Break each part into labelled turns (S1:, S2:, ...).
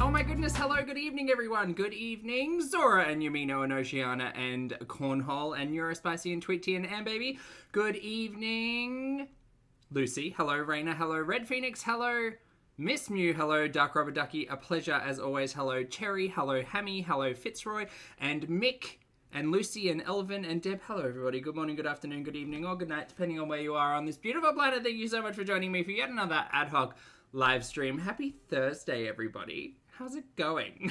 S1: Oh my goodness, hello, good evening everyone. Good evening, Zora and Yumino and Oceana and Cornhole and Neurospicy and Tweety and Ann Baby. Good evening, Lucy. Hello, Raina. Hello, Red Phoenix. Hello, Miss Mew. Hello, Dark Rubber Ducky. A pleasure as always. Hello, Cherry. Hello, Hammy. Hello, Fitzroy. And Mick. And Lucy and Elvin and Deb. Hello, everybody. Good morning, good afternoon, good evening, or good night, depending on where you are on this beautiful planet. Thank you so much for joining me for yet another ad hoc live stream. Happy Thursday, everybody. How's it going?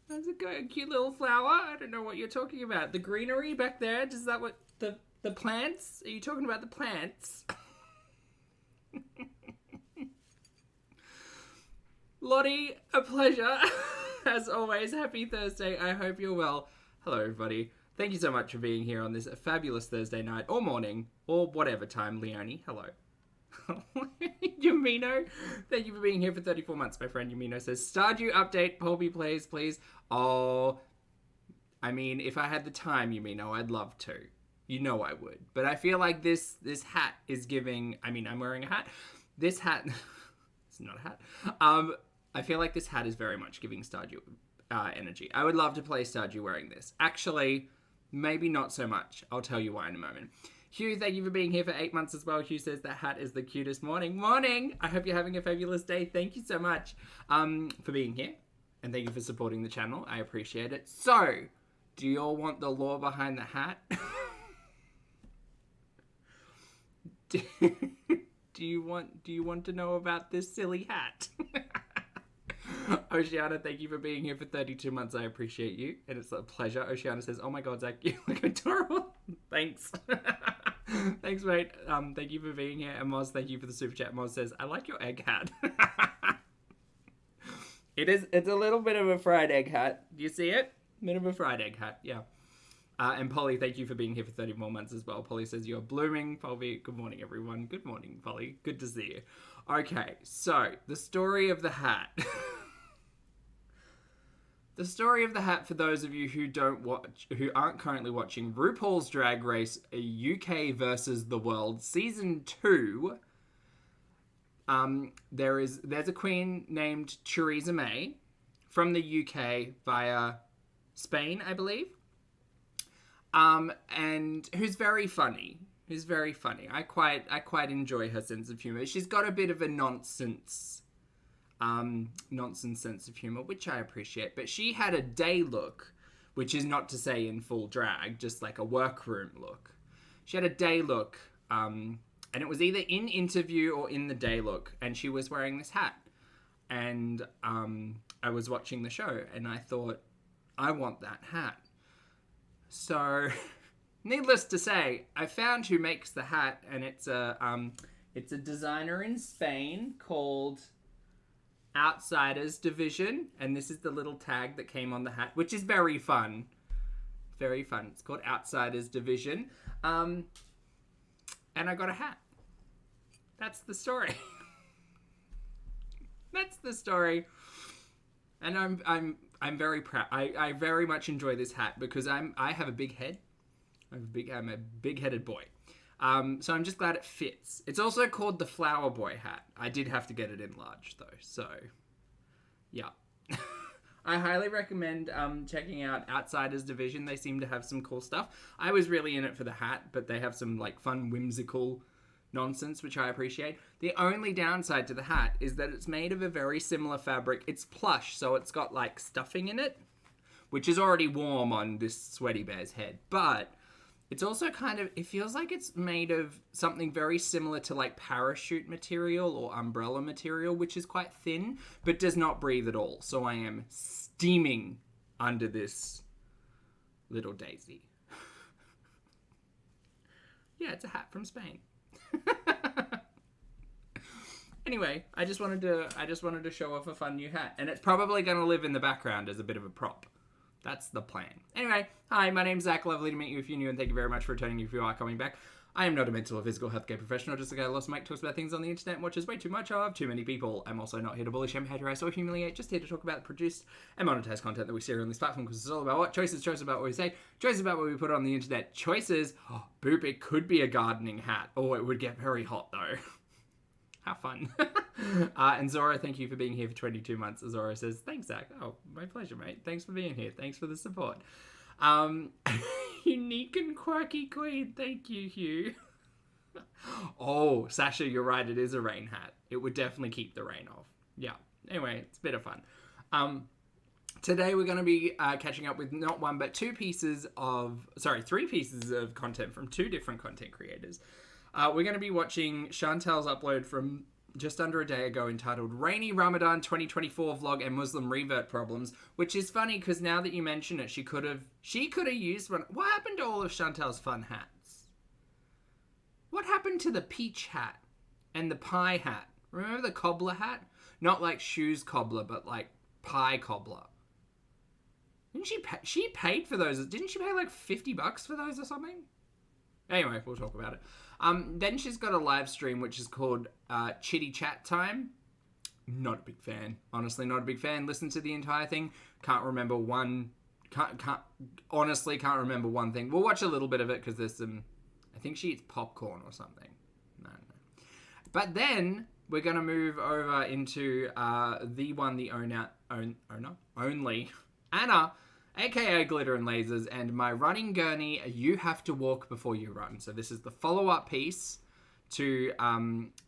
S1: How's it going? Cute little flower? I don't know what you're talking about. The greenery back there? Is that what the plants? Are you talking about the plants? Lottie, a pleasure. As always, happy Thursday. I hope you're well. Hello, everybody. Thank you so much for being here on this fabulous Thursday night or morning or whatever time. Leonie, hello. Yumino, thank you for being here for 34 months, my friend. Yumino says, Stardew update, Polby plays, please. Oh, I mean, if I had the time, Yumino, I'd love to. You know I would. But I feel like this hat is giving, I mean, I'm wearing a hat. This hat, it's not a hat. I feel like this hat is very much giving Stardew energy. I would love to play Stardew wearing this. Actually, maybe not so much. I'll tell you why in a moment. Hugh, thank you for being here for 8 months as well. Hugh says that hat is the cutest. Morning. I hope you're having a fabulous day. Thank you so much for being here. And thank you for supporting the channel. I appreciate it. So, do you all want the lore behind the hat? Do you want to know about this silly hat? Oceana, thank you for being here for 32 months. I appreciate you, and it's a pleasure. Oceana says, oh my god, Zach, you look adorable. Thanks. Thanks, mate. Thank you for being here. And Moz, thank you for the super chat. Moz says, I like your egg hat. It's a little bit of a fried egg hat. Do you see it? Bit of a fried egg hat, yeah. And Polly, thank you for being here for 30 more months as well. Polly says, you're blooming. Polly, good morning, everyone. Good morning, Polly. Good to see you. Okay, so the story of the hat. The story of the hat, for those of you who who aren't currently watching, RuPaul's Drag Race UK versus the World Season 2. There's a queen named Theresa May from the UK via Spain, I believe. And who's very funny. I quite enjoy her sense of humor. She's got a bit of a nonsense sense of humor, which I appreciate. But she had a day look, which is not to say in full drag, just like a workroom look. She had a day look, and it was either in interview or in the day look, and she was wearing this hat. And I was watching the show, and I thought, I want that hat. So, needless to say, I found who makes the hat, and it's a designer in Spain called Outsiders Division, and this is the little tag that came on the hat, which is very fun. Very fun. It's called Outsiders Division. And I got a hat. That's the story. That's the story. And I'm very proud. I very much enjoy this hat because I have a big head. I'm a big-headed boy. So I'm just glad it fits. It's also called the Flower Boy hat. I did have to get it in large though, so yeah. I highly recommend checking out Outsiders Division. They seem to have some cool stuff. I was really in it for the hat, but they have some like fun, whimsical nonsense, which I appreciate. The only downside to the hat is that it's made of a very similar fabric. It's plush, so it's got like stuffing in it, which is already warm on this sweaty bear's head, but it's also kind of, it feels like it's made of something very similar to like parachute material or umbrella material, which is quite thin, but does not breathe at all. So I am steaming under this little daisy. Yeah, it's a hat from Spain. Anyway, I just wanted to show off a fun new hat, and it's probably going to live in the background as a bit of a prop. That's the plan. Anyway, hi, my name's Zach. Lovely to meet you if you're new, and thank you very much for returning if you are coming back. I am not a mental or physical healthcare professional, just a guy who lost Mike, talks about things on the internet and watches way too much of too many people. I'm also not here to bully, shame, harass, or humiliate, just here to talk about the produced and monetized content that we see on this platform, because it's all about what? Choices about what we say, choices about what we put on the internet, choices. Oh, boop, it could be a gardening hat. Oh, it would get very hot though. How fun. And Zora, thank you for being here for 22 months. Zora says, thanks, Zach. Oh, my pleasure, mate. Thanks for being here. Thanks for the support. Unique and quirky queen. Thank you, Hugh. Oh, Sasha, you're right. It is a rain hat. It would definitely keep the rain off. Yeah. Anyway, it's a bit of fun. Today we're going to be catching up with not one, but three pieces of content from two different content creators. We're going to be watching Chantal's upload from just under a day ago entitled Rainy Ramadan 2024 Vlog and Muslim Revert Problems, which is funny because now that you mention it, she could have used one. What happened to all of Chantal's fun hats? What happened to the peach hat and the pie hat? Remember the cobbler hat? Not like shoes cobbler, but like pie cobbler. Didn't she paid for those? Didn't she pay like $50 for those or something? Anyway, we'll talk about it. Then she's got a live stream which is called Chitty Chat Time. Not a big fan. Honestly, not a big fan. Listen to the entire thing. Honestly can't remember one thing. We'll watch a little bit of it because there's some... I think she eats popcorn or something. No. But then we're going to move over into the only Anna, aka Glitter and Lasers, and my running gurney, You Have to Walk Before You Run. So this is the follow-up piece to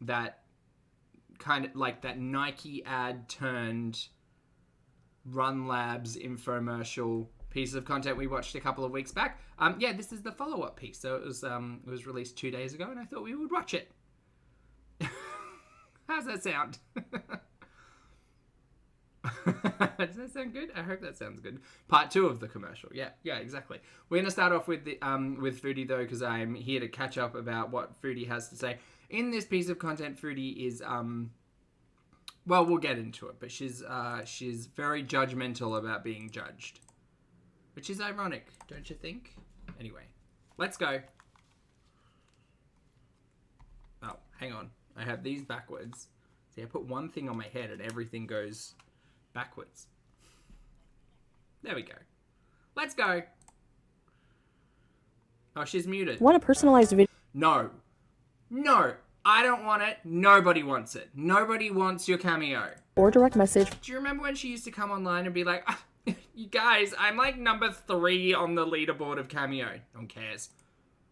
S1: that kind of like that Nike ad turned Run Labs infomercial piece of content we watched a couple of weeks back. Yeah, this is the follow-up piece. So it was released 2 days ago, and I thought we would watch it. How's that sound? Does that sound good? I hope that sounds good. Part 2 of the commercial. Yeah, exactly. We're going to start off with the with Foodie, though, because I'm here to catch up about what Foodie has to say. In this piece of content, Foodie is, well, we'll get into it, but she's very judgmental about being judged. Which is ironic, don't you think? Anyway, let's go. Oh, hang on. I have these backwards. See, I put one thing on my head and everything goes backwards. There we go. Let's go. Oh, she's muted.
S2: Want a personalized video?
S1: No. I don't want it. Nobody wants it. Nobody wants your cameo.
S2: Or direct message.
S1: Do you remember when she used to come online and be like, you guys, I'm like number 3 on the leaderboard of Cameo. No one cares.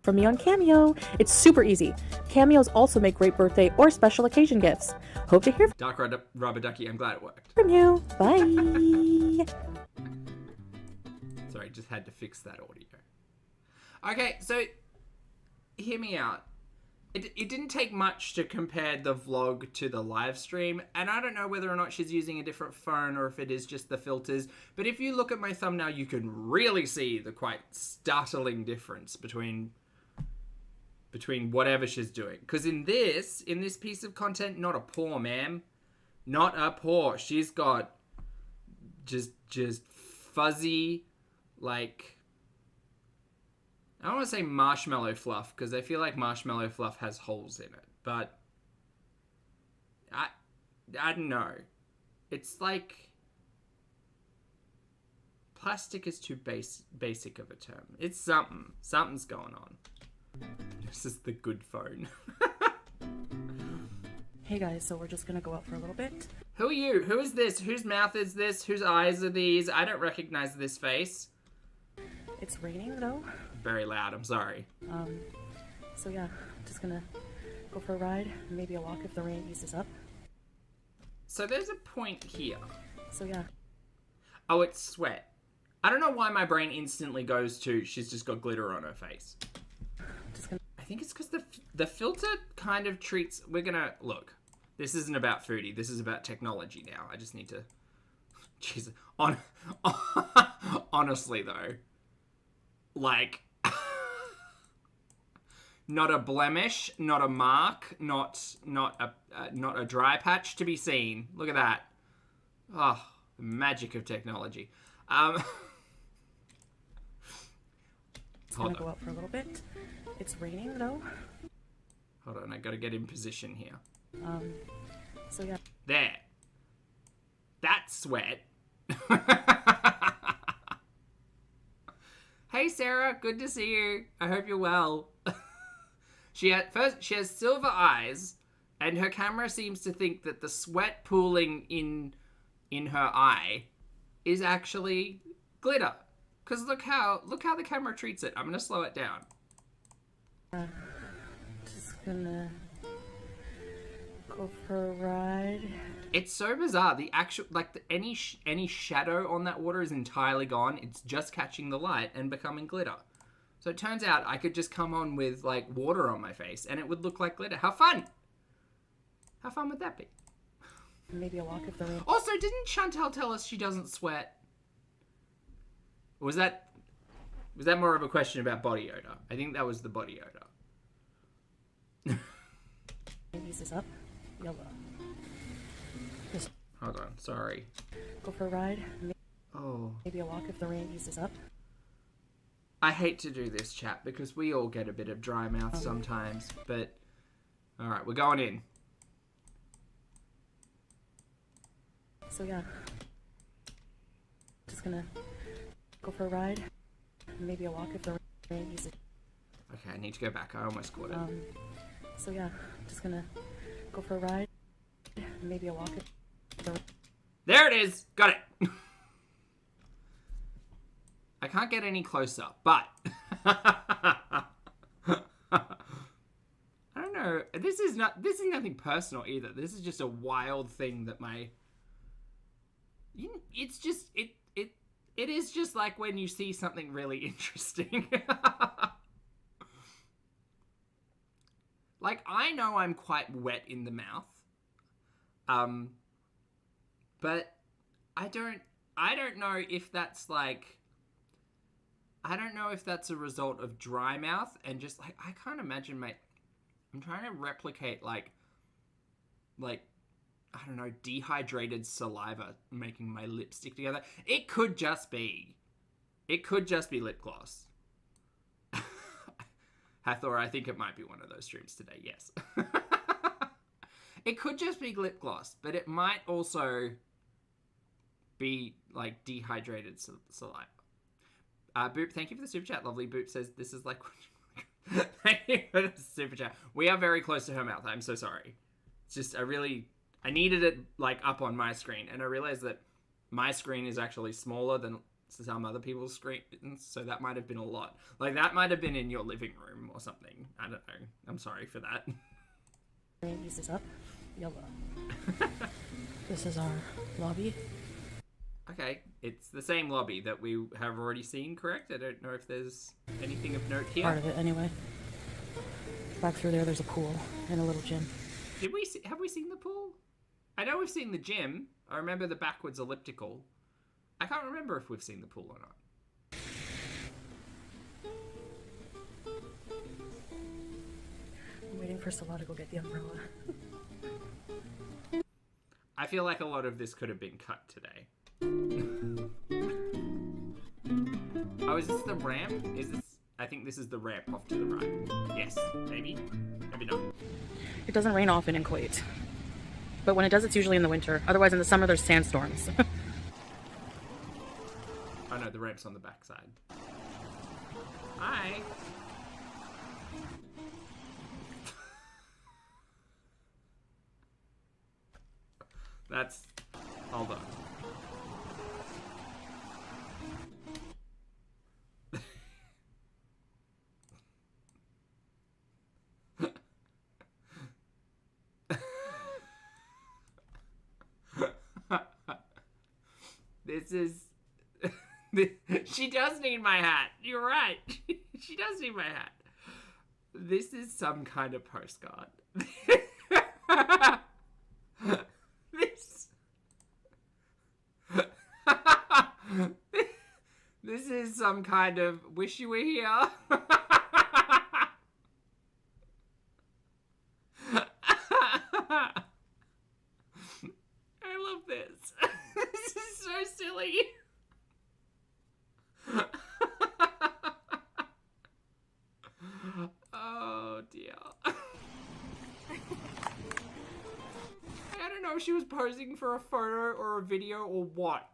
S2: From me on Cameo. It's super easy. Cameos also make great birthday or special occasion gifts. Hope to hear
S1: Dark Rubber Ducky, I'm glad it worked.
S2: from you. Bye.
S1: Sorry, just had to fix that audio. Okay, so hear me out. It didn't take much to compare the vlog to the live stream, and I don't know whether or not she's using a different phone or if it is just the filters, but if you look at my thumbnail, you can really see the quite startling difference between whatever she's doing. Because in this piece of content, not a pore, ma'am. Not a pore. She's got just fuzzy, like... I don't want to say marshmallow fluff, because I feel like marshmallow fluff has holes in it. But I don't know. It's like... Plastic is too basic of a term. It's something. Something's going on. This is the good phone.
S2: Hey guys, so we're just gonna go out for a little bit.
S1: Who are you? Who is this? Whose mouth is this? Whose eyes are these? I don't recognize this face.
S2: It's raining though.
S1: Very loud, I'm sorry.
S2: So yeah, just gonna go for a ride, maybe a walk if the rain eases up.
S1: So there's a point here.
S2: So yeah.
S1: Oh, it's sweat. I don't know why my brain instantly goes to she's just got glitter on her face. I think it's because the filter kind of treats... We're gonna... Look, this isn't about Foodie. This is about technology now. I just need to... Jesus. Honestly, though. Like... not a blemish, not a mark, not a dry patch to be seen. Look at that. Oh, the magic of technology.
S2: Just gonna go out for a little bit. It's raining though.
S1: Hold on, I gotta get in position here.
S2: So yeah.
S1: There. That's sweat. Hey Sarah, good to see you. I hope you're well. She has silver eyes, And her camera seems to think that the sweat pooling in her eye is actually glitter. Because look how the camera treats it. I'm going to slow it down.
S2: Just gonna go for a ride.
S1: It's so bizarre. The actual, like, any shadow on that water is entirely gone. It's just catching the light and becoming glitter. So it turns out I could just come on with, like, water on my face and it would look like glitter. How fun! How fun would that be?
S2: Maybe a walk if the rain.
S1: Also, didn't Chantal tell us she doesn't sweat? Or was that more of a question about body odor? I think that was the body odor.
S2: Use this up. Yellow. Just
S1: Hold on, sorry.
S2: go for a ride.
S1: Oh.
S2: Maybe a walk if the rain uses up.
S1: I hate to do this, chat, because we all get a bit of dry mouth sometimes, but... Alright, we're going in.
S2: So yeah. Just gonna go for a ride. Maybe a walk if the rain uses.
S1: Okay, I need to go back. I almost caught it.
S2: So yeah, just gonna go for a ride. Maybe a walk if the.
S1: There it is! Got it! I can't get any closer, but... I don't know. This is nothing personal either. This is just a wild thing that my... It's just... It is just like when you see something really interesting. Like, I know I'm quite wet in the mouth. But I don't know if that's like... I don't know if that's a result of dry mouth and just like... I can't imagine, mate. I'm trying to replicate like, I don't know, dehydrated saliva making my lips stick together. It could just be lip gloss. Hathor, I think it might be one of those streams today, yes. It could just be lip gloss, but it might also be like dehydrated saliva. Boop, thank you for the super chat. Lovely Boop says this is like... Thank you for the super chat. We are very close to her mouth. I'm so sorry. It's just, I needed it like up on my screen, and I realized that my screen is actually smaller than some other people's screens, so that might have been a lot. Like, that might have been in your living room or something. I don't know. I'm sorry for that.
S2: Use this up. Yellow. This is our lobby.
S1: Okay, it's the same lobby that we have already seen, correct? I don't know if there's anything of note here.
S2: Part of it, anyway. Back through there's a pool and a little gym.
S1: Have we seen the pool? I know we've seen the gym. I remember the backwards elliptical. I can't remember if we've seen the pool or not.
S2: I'm waiting for Salah to go get the umbrella.
S1: I feel like a lot of this could have been cut today. Oh, is this the ramp? I think this is the ramp off to the right. Yes, maybe. Maybe not.
S2: It doesn't rain often in Kuwait. But when it does, it's usually in the winter. Otherwise, in the summer, there's sandstorms.
S1: Oh no, the ramp's on the backside. Hi. That's... Hold on. This is... She does need my hat. You're right. She does need my hat. This is some kind of postcard. This is some kind of wish you were here. I love this. This is so silly. Oh dear. I don't know if she was posing for a photo or a video or what.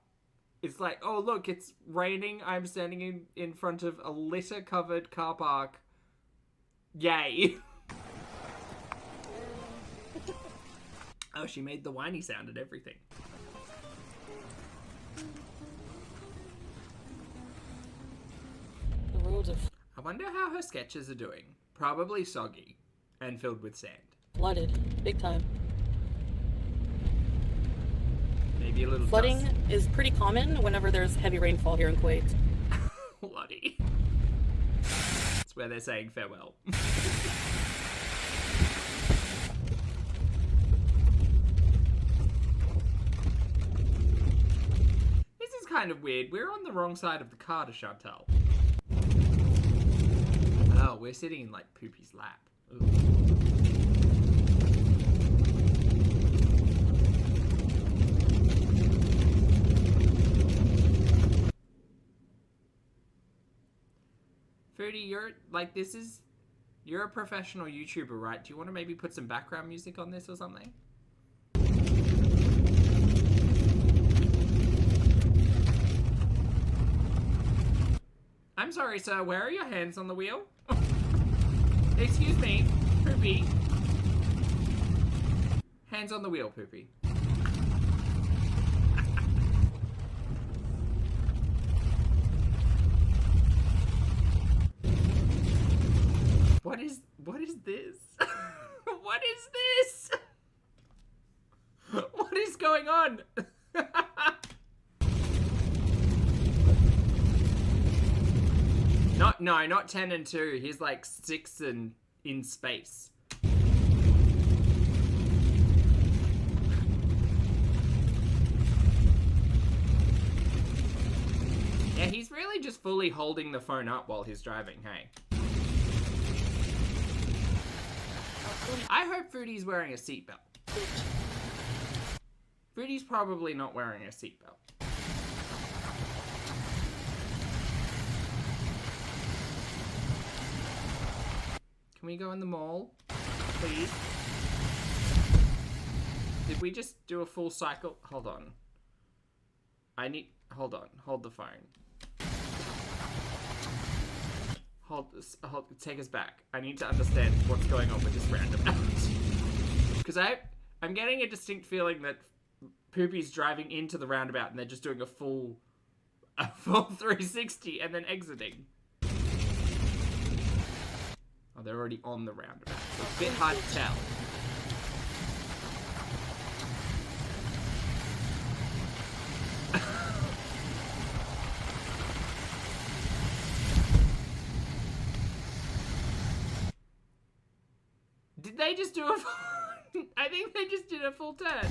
S1: It's like, oh look, it's raining. I'm standing in front of a litter-covered car park. Yay. Oh, she made the whiny sound and everything.
S2: The roads are
S1: I wonder how her sketches are doing. Probably soggy and filled with sand.
S2: flooded, big time.
S1: Maybe a little
S2: Flooding
S1: dust.
S2: is pretty common whenever there's heavy rainfall here in Kuwait.
S1: Bloody. That's where they're saying farewell. This is kind of weird. We're on the wrong side of the car to Chantal. Oh, we're sitting in like Poopy's lap. Ooh. Foodie, you're a professional YouTuber, right? Do you want to maybe put some background music on this or something? I'm sorry, sir. Where are your hands on the wheel? Excuse me, Poopy. Hands on the wheel, Poopy. What is this? What is this? What is going on? Not 10 and 2. He's like 6 and in space. Yeah, he's really just fully holding the phone up while he's driving, hey? I hope Foodie's wearing a seatbelt. Foodie's probably not wearing a seatbelt. Can we go in the mall, please? Did we just do a full cycle? Hold on. Hold on. Hold the phone. Take us back. I need to understand what's going on with this roundabout. Because I'm getting a distinct feeling that Poopy's driving into the roundabout and they're just doing a full 360 and then exiting. Oh, they're already on the roundabout. So it's a bit hard to tell. Did they just do a full... I think they just did a full turn.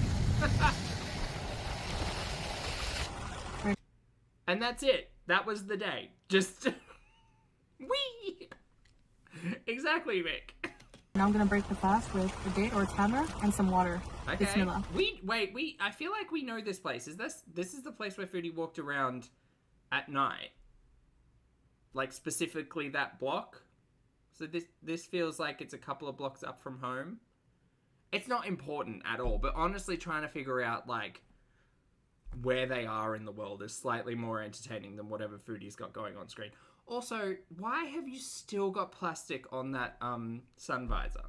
S1: And that's it. That was the day. Just... Whee! Exactly, Mick.
S3: Now I'm gonna break the fast with a date or a tamar and some water.
S1: Okay.
S3: Bismillah.
S1: I feel like we know this place. This is the place where Foodie walked around at night? Like, specifically that block? So this feels like it's a couple of blocks up from home. It's not important at all, but honestly trying to figure out, like, where they are in the world is slightly more entertaining than whatever Foodie's got going on screen. Also, why have you still got plastic on that sun visor?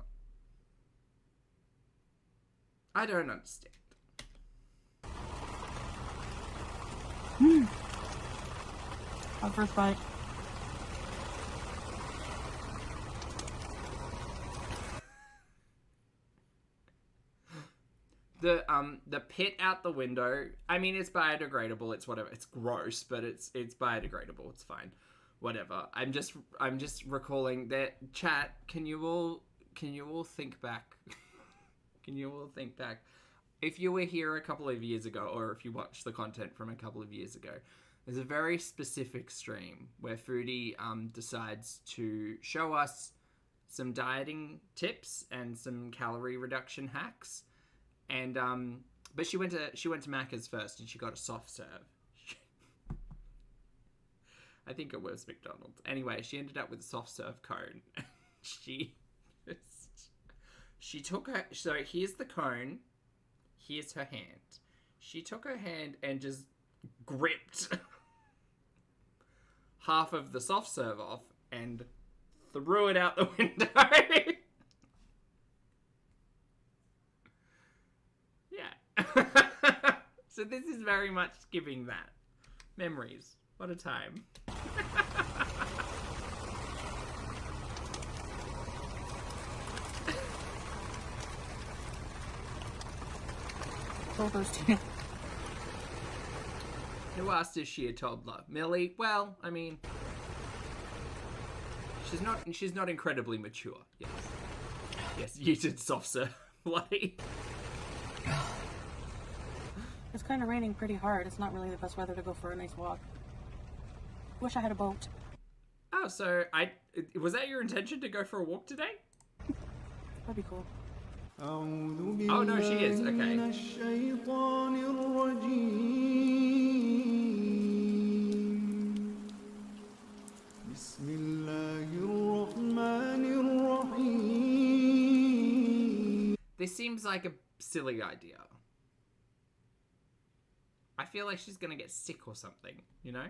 S1: I don't understand.
S3: My first bite.
S1: The pit out the window, I mean, it's biodegradable, it's whatever. It's gross, but it's biodegradable. It's fine. Whatever. I'm just recalling that. Chat, can you all think back? Can you all think back? If you were here a couple of years ago, or if you watched the content from a couple of years ago, there's a very specific stream where Foodie decides to show us some dieting tips and some calorie reduction hacks. And but she went to Macca's first and she got a soft serve. I think it was McDonald's. Anyway, she ended up with a soft serve cone. she took her... So here's the cone. Here's her hand. She took her hand and just gripped half of the soft serve off and threw it out the window. So this is very much giving that. Memories. What a time.
S3: So thirsty.
S1: Who asked is she a toddler? Millie? Well, I mean, she's not incredibly mature. Yes. Yes, you did soft serve, bloody.
S3: It's kind of raining pretty hard. It's not really the best weather to go for a nice walk. Wish I had a boat.
S1: Oh, so was that your intention to go for a walk today?
S3: That'd be cool.
S1: Oh no, she is. Okay. This seems like a silly idea. I feel like she's gonna get sick or something, you know?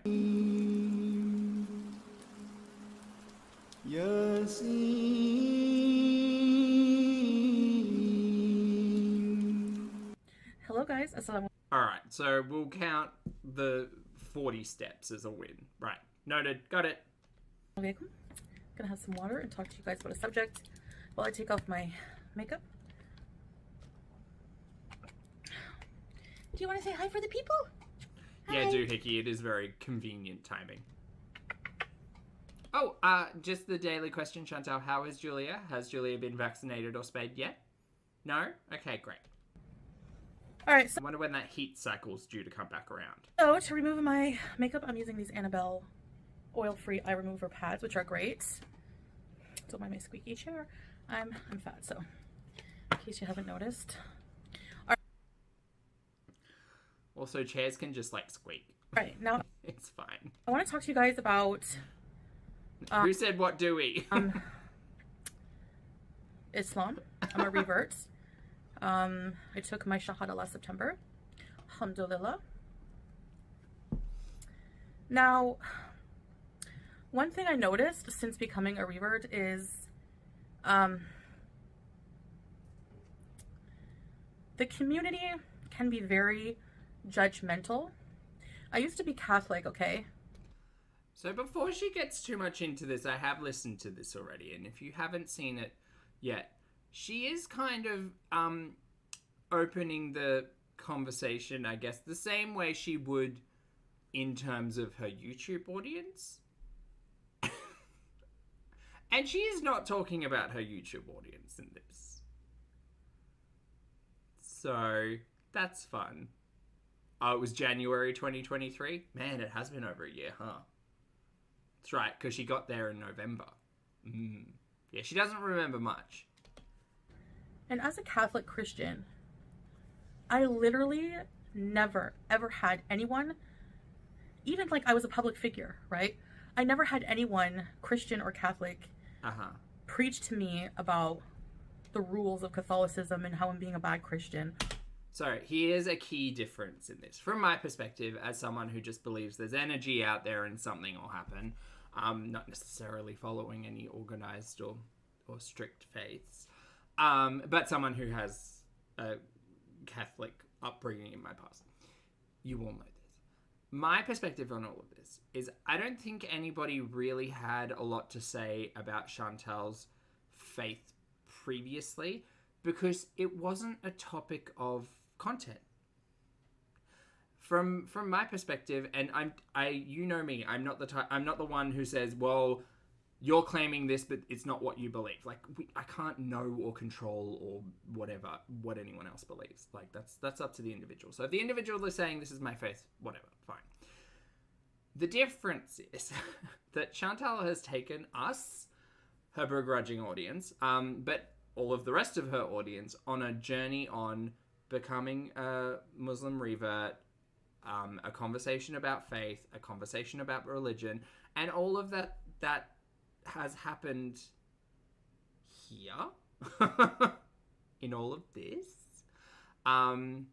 S3: Hello, guys.
S1: Alright, so we'll count the 40 steps as a win. Right. Noted. Got it.
S3: Alaikum. Gonna have some water and talk to you guys about a subject while I take off my makeup. Do you want to say hi for the people?
S1: Yeah,
S3: Hi.
S1: do, Hickey. It is very convenient timing. Oh, just the daily question, Chantal. How is Julia? Has Julia been vaccinated or spayed yet? No? Okay, great.
S3: All right, so
S1: I wonder when that heat cycle's due to come back around.
S3: to remove my makeup, I'm using these Annabelle oil-free eye remover pads, which are great. Don't mind my squeaky chair. I'm fat, so in case you haven't noticed.
S1: Also, chairs can just, like, squeak.
S3: All right, now
S1: It's fine.
S3: I want to talk to you guys about
S1: Who said what do we?
S3: Islam. I'm a revert. I took my Shahada last September. Alhamdulillah. Now, one thing I noticed since becoming a revert is the community can be very judgmental. I used to be Catholic, okay?
S1: So before she gets too much into this, I have listened to this already, and if you haven't seen it yet, she is kind of opening the conversation, I guess, the same way she would in terms of her YouTube audience. And she is not talking about her YouTube audience in this. So, that's fun. Oh, it was January 2023? Man, it has been over a year, huh? That's right, because she got there in November. Yeah, she doesn't remember much.
S3: And as a Catholic Christian, I literally never, ever had anyone, even like I was a public figure, right? I never had anyone, Christian or Catholic, preach to me about the rules of Catholicism and how I'm being a bad Christian.
S1: So here's a key difference in this. From my perspective, as someone who just believes there's energy out there and something will happen, not necessarily following any organized or strict faiths, but someone who has a Catholic upbringing in my past, you all know this. My perspective on all of this is I don't think anybody really had a lot to say about Chantal's faith previously because it wasn't a topic of content. From my perspective, and you know me, I'm not the one who says, well, you're claiming this, but it's not what you believe. Like, I can't know or control or whatever what anyone else believes. Like, that's up to the individual. So if the individual is saying this is my faith, whatever, fine. The difference is that Chantal has taken us, her begrudging audience, but all of the rest of her audience on a journey on becoming a Muslim revert, a conversation about faith, a conversation about religion, and all of that has happened here in all of this. And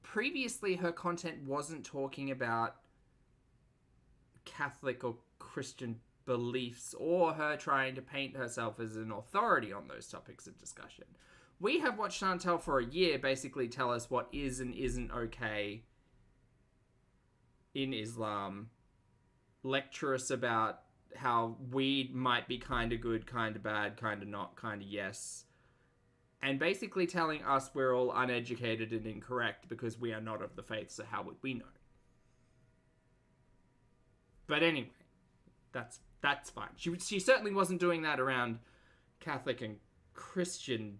S1: previously her content wasn't talking about Catholic or Christian beliefs or her trying to paint herself as an authority on those topics of discussion. We have watched Chantal for a year basically tell us what is and isn't okay in Islam, lecture us about how weed might be kind of good, kind of bad, kind of not, kind of yes, and basically telling us we're all uneducated and incorrect because we are not of the faith, so how would we know? But anyway, that's fine. She certainly wasn't doing that around Catholic and Christian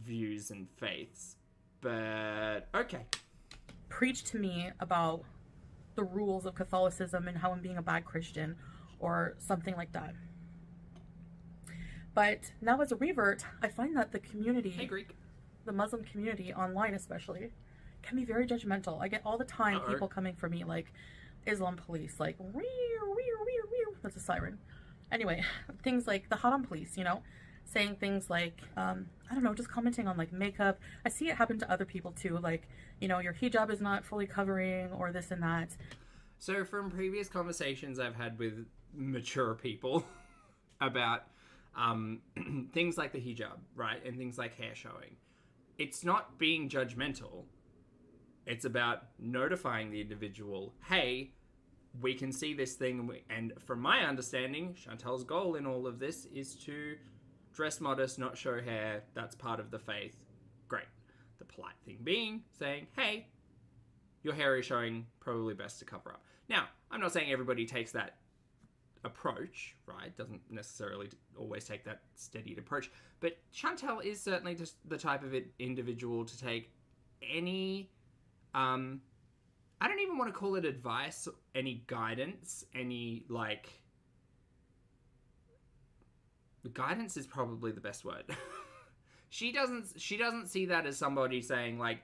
S1: views and faiths. But okay.
S3: Preach to me about the rules of Catholicism and how I'm being a bad Christian or something like that. But now as a revert, I find that the community,
S1: Hey, Greek.
S3: the Muslim community online especially, can be very judgmental. I get all the time people coming for me like Islam police, like that's a siren. Anyway, things like the haram police, you know, saying things like, I don't know, just commenting on like makeup. I see it happen to other people too, like, you know, your hijab is not fully covering or this and that.
S1: So from previous conversations I've had with mature people about things like the hijab, right, and things like hair showing, it's not being judgmental. It's about notifying the individual, hey, we can see this thing, and from my understanding, Chantal's goal in all of this is to dress modest, not show hair. That's part of the faith. Great. The polite thing being saying, hey, your hair is showing, probably best to cover up. Now, I'm not saying everybody takes that approach, right? Doesn't necessarily always take that steadied approach, but Chantal is certainly just the type of individual to take any I don't even want to call it advice, any guidance, any like guidance is probably the best word. She doesn't see that as somebody saying like,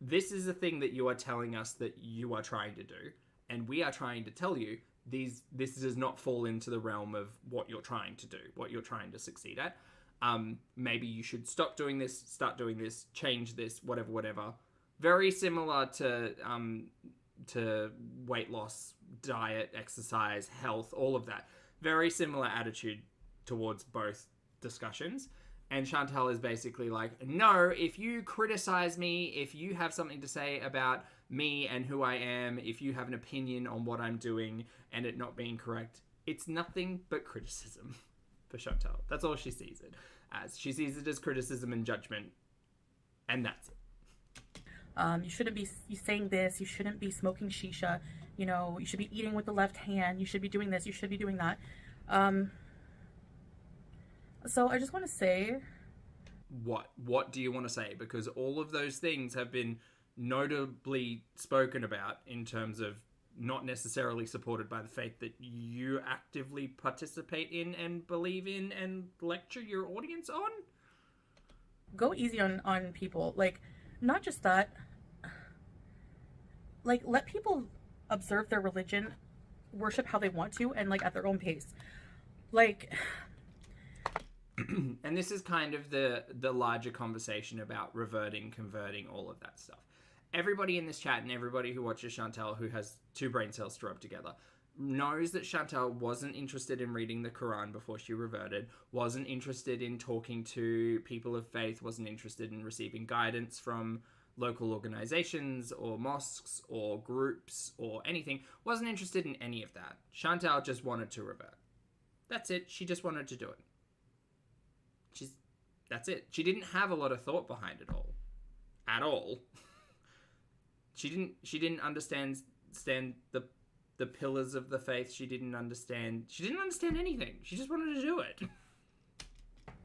S1: this is a thing that you are telling us that you are trying to do, and we are trying to tell you this does not fall into the realm of what you're trying to do, what you're trying to succeed at. Maybe you should stop doing this, start doing this, change this, whatever. Very similar to weight loss, diet, exercise, health, all of that. Very similar attitude towards both discussions. And Chantal is basically like, no, if you criticize me, if you have something to say about me and who I am, if you have an opinion on what I'm doing and it not being correct, it's nothing but criticism for Chantal. That's all she sees it as. She sees it as criticism and judgment, and that's it.
S3: You shouldn't be saying this, you shouldn't be smoking shisha, you know, you should be eating with the left hand, you should be doing this, you should be doing that. So I just want to say...
S1: What do you want to say? Because all of those things have been notably spoken about in terms of not necessarily supported by the faith that you actively participate in and believe in and lecture your audience on.
S3: Go easy on people. Like, not just that. Like, let people observe their religion, worship how they want to, and, like, at their own pace. Like...
S1: And this is kind of the larger conversation about reverting, converting, all of that stuff. Everybody in this chat and everybody who watches Chantal who has two brain cells to rub together knows that Chantal wasn't interested in reading the Quran before she reverted, wasn't interested in talking to people of faith, wasn't interested in receiving guidance from local organizations or mosques or groups or anything, wasn't interested in any of that. Chantal just wanted to revert. That's it. She just wanted to do it. That's it. She didn't have a lot of thought behind it all. At all. She didn't understand the pillars of the faith. She didn't understand anything. She just wanted to do it.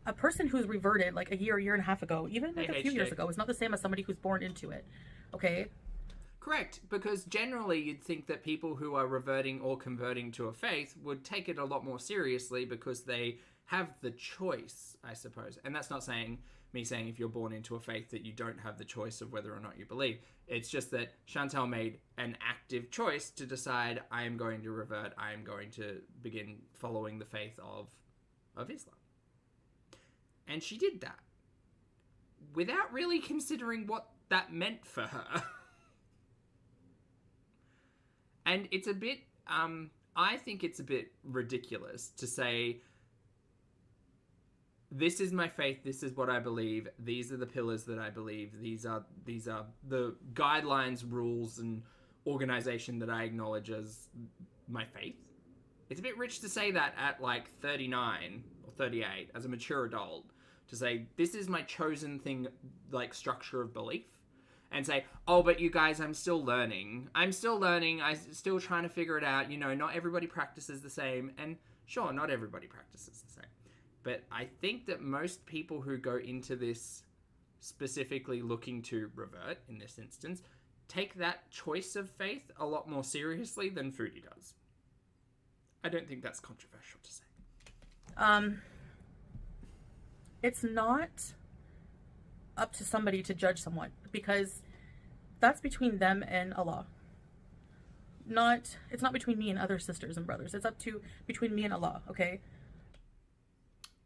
S3: A person who's reverted like a year and a half ago, even like a few years ago, is not the same as somebody who's born into it. Okay?
S1: Correct, because generally you'd think that people who are reverting or converting to a faith would take it a lot more seriously because they have the choice, I suppose. And that's not me saying if you're born into a faith that you don't have the choice of whether or not you believe. It's just that Chantal made an active choice to decide, I am going to revert, I am going to begin following the faith of Islam. And she did that without really considering what that meant for her. And it's a bit, I think it's a bit ridiculous to say this is my faith, this is what I believe, these are the pillars that I believe, these are the guidelines, rules, and organization that I acknowledge as my faith. It's a bit rich to say that at like 39 or 38 as a mature adult, to say this is my chosen thing, like structure of belief, and say, oh, but you guys, I'm still learning, I'm still trying to figure it out, not everybody practices the same, and sure, not everybody practices the same, but I think that most people who go into this specifically looking to revert, in this instance, take that choice of faith a lot more seriously than Foodie does. I don't think that's controversial to say.
S3: It's not up to somebody to judge someone, because that's between them and Allah. It's not between me and other sisters and brothers. It's between me and Allah, okay?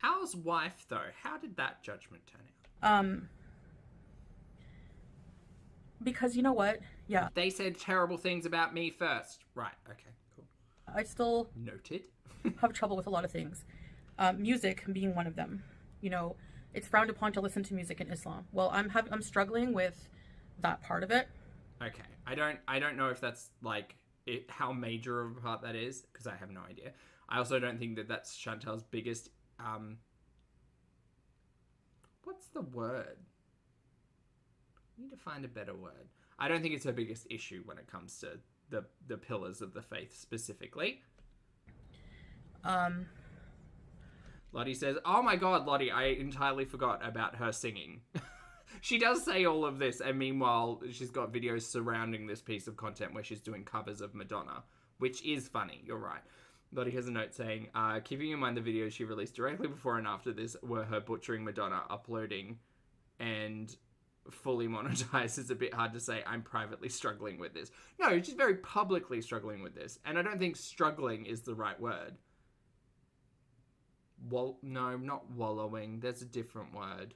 S1: Al's wife, though, how did that judgment turn out?
S3: Because you know what? Yeah.
S1: They said terrible things about me first. Right, okay, cool.
S3: I still
S1: noted
S3: have trouble with a lot of things. Music being one of them. It's frowned upon to listen to music in Islam. Well, I'm struggling with that part of it.
S1: Okay. I don't know if that's like how major of a part that is, because I have no idea. I also don't think that that's Chantal's biggest what's the word? I need to find a better word. I don't think it's her biggest issue when it comes to the pillars of the faith specifically. Lottie says, oh my god, Lottie, I entirely forgot about her singing. She does say all of this, and meanwhile, she's got videos surrounding this piece of content where she's doing covers of Madonna, which is funny, you're right. Lottie has a note saying, keeping in mind the videos she released directly before and after this were her butchering Madonna, uploading, and fully monetized. Is a bit hard to say. I'm privately struggling with this. No, she's very publicly struggling with this, and I don't think struggling is the right word. No, not wallowing. There's a different word.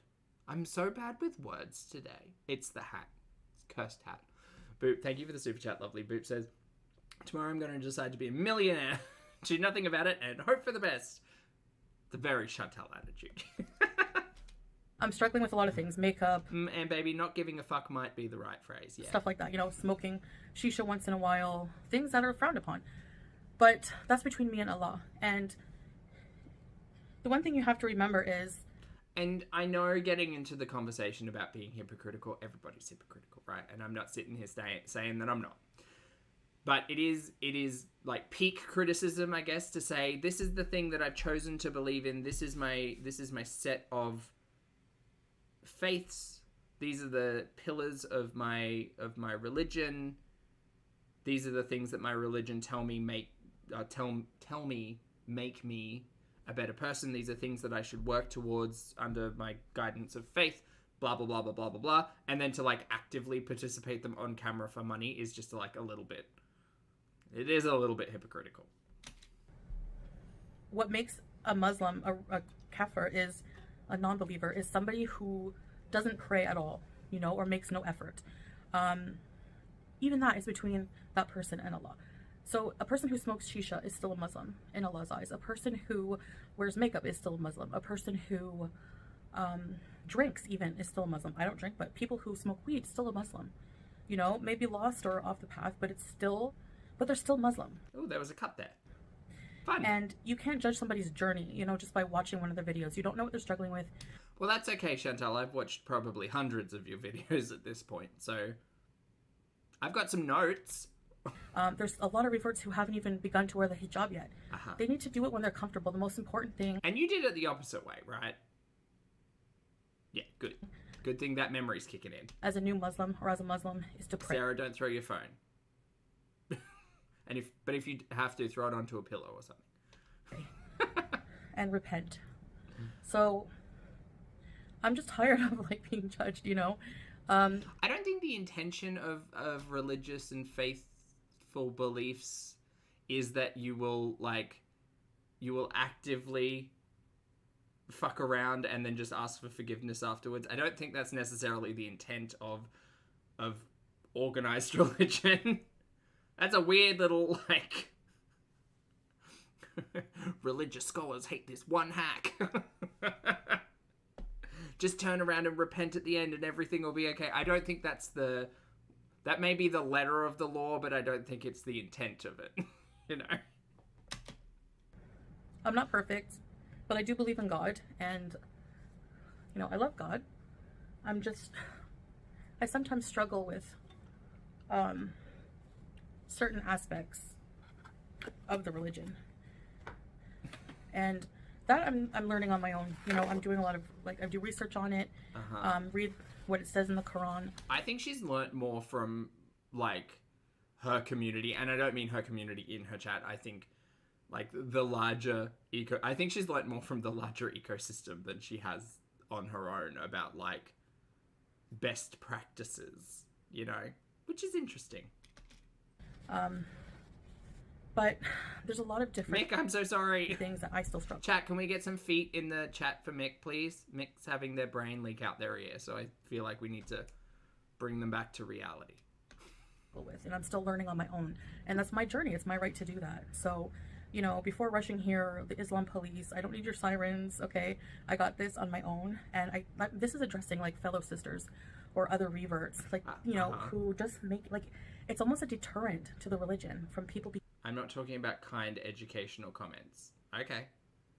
S1: I'm so bad with words today. It's the hat. It's cursed hat. Boop, thank you for the super chat, lovely. Boop says, tomorrow I'm going to decide to be a millionaire, do nothing about it, and hope for the best. The very Chantal attitude.
S3: I'm struggling with a lot of things. Makeup.
S1: And baby, not giving a fuck might be the right phrase. Yeah.
S3: Stuff like that. Smoking shisha once in a while. Things that are frowned upon. But that's between me and Allah. And the one thing you have to remember is...
S1: And I know getting into the conversation about being hypocritical, everybody's hypocritical, right? And I'm not sitting here saying that I'm not. But it is like peak criticism, I guess, to say, this is the thing that I've chosen to believe in. This is my set of faiths. These are the pillars of my religion. These are the things that my religion tell me make me a better person. These are things that I should work towards under my guidance of faith. Blah blah blah blah blah blah blah. And then to like actively participate them on camera for money is just like a little bit. It is a little bit hypocritical.
S3: What makes a Muslim a kafir is a non-believer, is somebody who doesn't pray at all, or makes no effort. Even that is between that person and Allah. So a person who smokes shisha is still a Muslim in Allah's eyes. A person who wears makeup is still a Muslim. A person who drinks even is still a Muslim. I don't drink, but people who smoke weed still a Muslim. Maybe lost or off the path, but they're still Muslim.
S1: Oh, there was a cut there. Fun.
S3: And you can't judge somebody's journey, just by watching one of their videos. You don't know what they're struggling with.
S1: Well, that's okay, Chantal. I've watched probably hundreds of your videos at this point, so I've got some notes.
S3: There's a lot of reverts who haven't even begun to wear the hijab yet.
S1: Uh-huh.
S3: They need to do it when they're comfortable. The most important thing...
S1: And you did it the opposite way, right? Yeah, good. Good thing that memory's kicking in.
S3: As a new Muslim, or as a Muslim, is to pray.
S1: Sarah, don't throw your phone. But if you have to, throw it onto a pillow or something.
S3: And repent. So, I'm just tired of being judged,
S1: I don't think the intention of religious and faithful beliefs is that you will actively fuck around and then just ask for forgiveness afterwards. I don't think that's necessarily the intent of organized religion. That's a weird little, religious scholars hate this one hack. just turn around and repent at the end and everything will be okay. I don't think that may be the letter of the law, but I don't think it's the intent of it. You know?
S3: I'm not perfect, but I do believe in God, and, you know, I love God. I sometimes struggle with certain aspects of the religion. And that I'm learning on my own. You know, I'm doing a lot of, like, I do research on it, read what it says in the Quran.
S1: I think she's learnt more from, like, her community, and I don't mean her community in her chat. I think, like, the larger I think she's learnt more from the larger ecosystem than she has on her own about, like, best practices, you know, which is interesting.
S3: But there's a lot of different
S1: Mick, I'm so sorry.
S3: things that I still struggle.
S1: Chat, can we get some feet in the chat for Mick, please? Mick's having their brain leak out their ear, so I feel like we need to bring them back to reality.
S3: With, and I'm still learning on my own, and that's my journey. It's my right to do that. So, you know, before rushing here, the Islam police, I don't need your sirens, okay? I got this on my own, and this is addressing, like, fellow sisters or other reverts, like, you know, who just make, like, it's almost a deterrent to the religion from people
S1: I'm not talking about kind educational comments. Okay.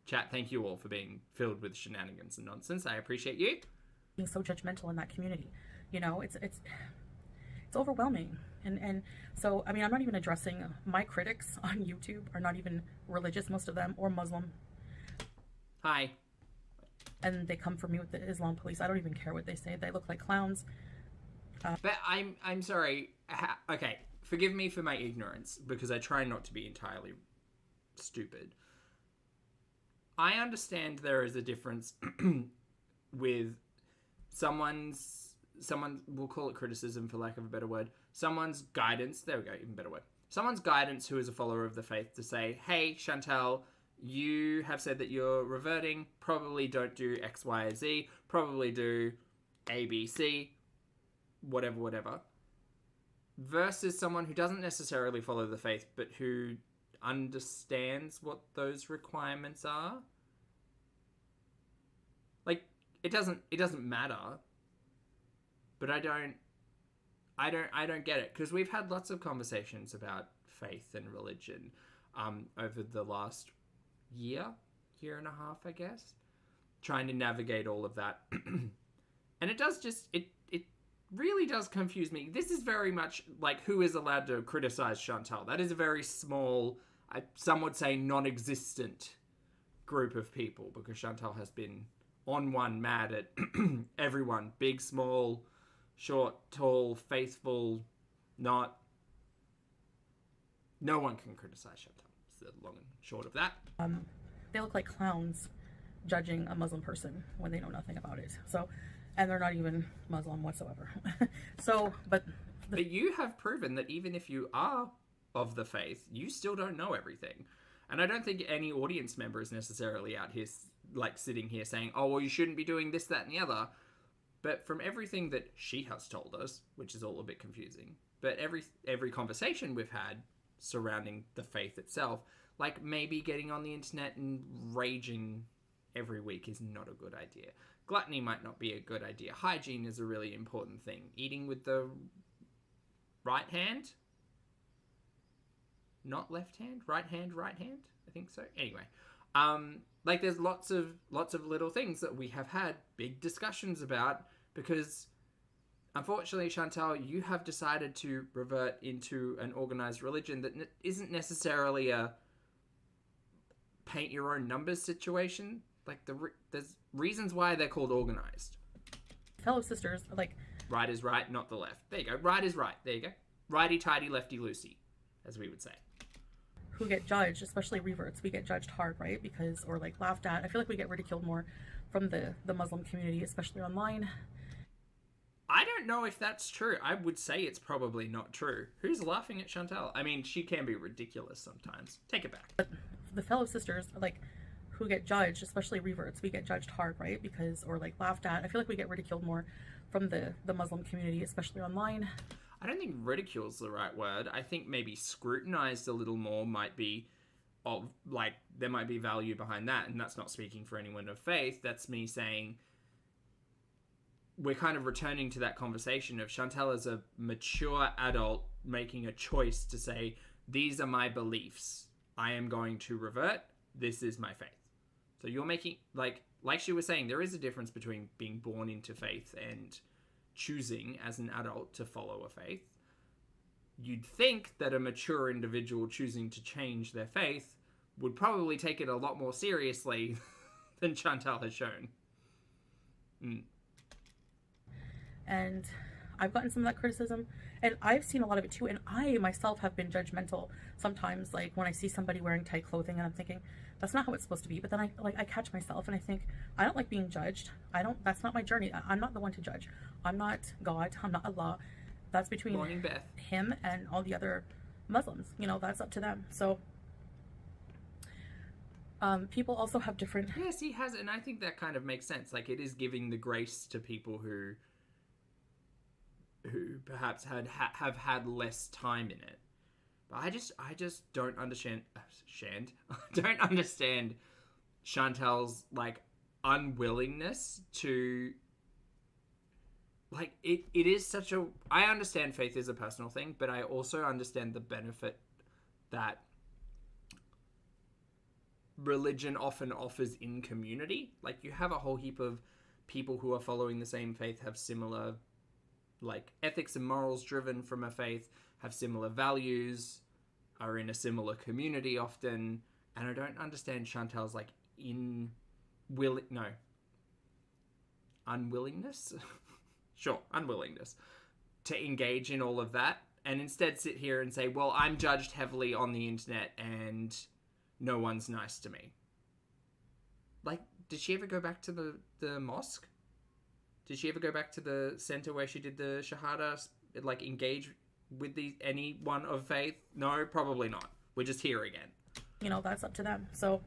S1: Chat, thank you all for being filled with shenanigans and nonsense. I appreciate you.
S3: being so judgmental in that community. You know, it's overwhelming. And so, I mean, I'm not even addressing my critics on YouTube are not even religious, most of them, or Muslim.
S1: Hi.
S3: And they come for me with the Islam police. I don't even care what they say. They look like clowns.
S1: But I'm sorry. Okay, forgive me for my ignorance, because I try not to be entirely stupid. I understand there is a difference with someone, we'll call it criticism for lack of a better word, someone's guidance, there we go, even better word. Someone's guidance who is a follower of the faith to say, hey, Chantal, you have said that you're reverting, probably don't do X, Y, or Z, probably do A, B, C, whatever. Versus someone who doesn't necessarily follow the faith, but who understands what those requirements are. Like, it doesn't matter. But I don't get it, because we've had lots of conversations about faith and religion over the last year and a half, I guess, trying to navigate all of that. And it does just, it really does confuse me. This is very much like who is allowed to criticize Chantal. That is a very small, some would say non-existent group of people, because Chantal has been on one mad at everyone, big, small, short, tall, faithful, not. No one can criticize Chantal. It's the long and short of that.
S3: They look like clowns judging a Muslim person when they know nothing about it. So, and they're not even Muslim whatsoever. So, but
S1: you have proven that even if you are of the faith, you still don't know everything. And I don't think any audience member is necessarily out here, like, sitting here saying, oh, well, you shouldn't be doing this, that, and the other. But from everything that she has told us, which is all a bit confusing, but every conversation we've had surrounding the faith itself, like, maybe getting on the internet and raging every week is not a good idea. Gluttony might not be a good idea. Hygiene is a really important thing. Eating with the right hand? Not left hand? Right hand? I think so. Anyway, like, there's lots of little things that we have had big discussions about, because unfortunately, Chantal, you have decided to revert into an organized religion that isn't necessarily a paint your own numbers situation. Like, there's reasons why they're called organized.
S3: fellow sisters are like,
S1: right is right, not the left. There you go. Right is right. There you go. Righty-tighty, lefty-loosey, as we would say.
S3: who get judged, especially reverts, we get judged hard, right? Because, or like laughed at. I feel like we get ridiculed more from the Muslim community, especially online.
S1: I don't know if that's true. I would say it's probably not true. Who's laughing at Chantal? I mean, she can be ridiculous sometimes. Take it back.
S3: But the fellow sisters, like, who get judged, especially reverts, we get judged hard, right? Because, or like laughed at. I feel like we get ridiculed more from the Muslim community, especially online.
S1: I don't think ridicule's the right word. I think maybe scrutinized a little more might be of, like, there might be value behind that. And that's not speaking for anyone of faith. That's me saying we're kind of returning to that conversation of Chantal as a mature adult making a choice to say, these are my beliefs. I am going to revert. This is my faith. So you're making, like she was saying, there is a difference between being born into faith and choosing as an adult to follow a faith. You'd think that a mature individual choosing to change their faith would probably take it a lot more seriously than Chantal has shown.
S3: And I've gotten some of that criticism, and I've seen a lot of it too, and I myself have been judgmental sometimes, like when I see somebody wearing tight clothing and I'm thinking, that's not how it's supposed to be. But then I catch myself and I think, I don't like being judged. That's not my journey. I'm not the one to judge. I'm not God. I'm not Allah. That's between him and all the other Muslims. You know, that's up to them. So people also have different...
S1: Yes, he has, and I think that kind of makes sense. Like, it is giving the grace to people who perhaps have had less time in it. But I just don't understand... don't understand Chantal's, like, unwillingness to... Like, it is such a... I understand faith is a personal thing, but I also understand the benefit that religion often offers in community. Like, you have a whole heap of people who are following the same faith, have similar, like, ethics and morals driven from a faith, have similar values, are in a similar community often, and I don't understand Chantal's, like, unwillingness? Sure, unwillingness to engage in all of that, and instead sit here and say, well, I'm judged heavily on the internet and no one's nice to me. Like, did she ever go back to the mosque? Did she ever go back to the center where she did the shahada, like, engage with anyone of faith? No, probably not. We're just here again.
S3: You know, that's up to them. So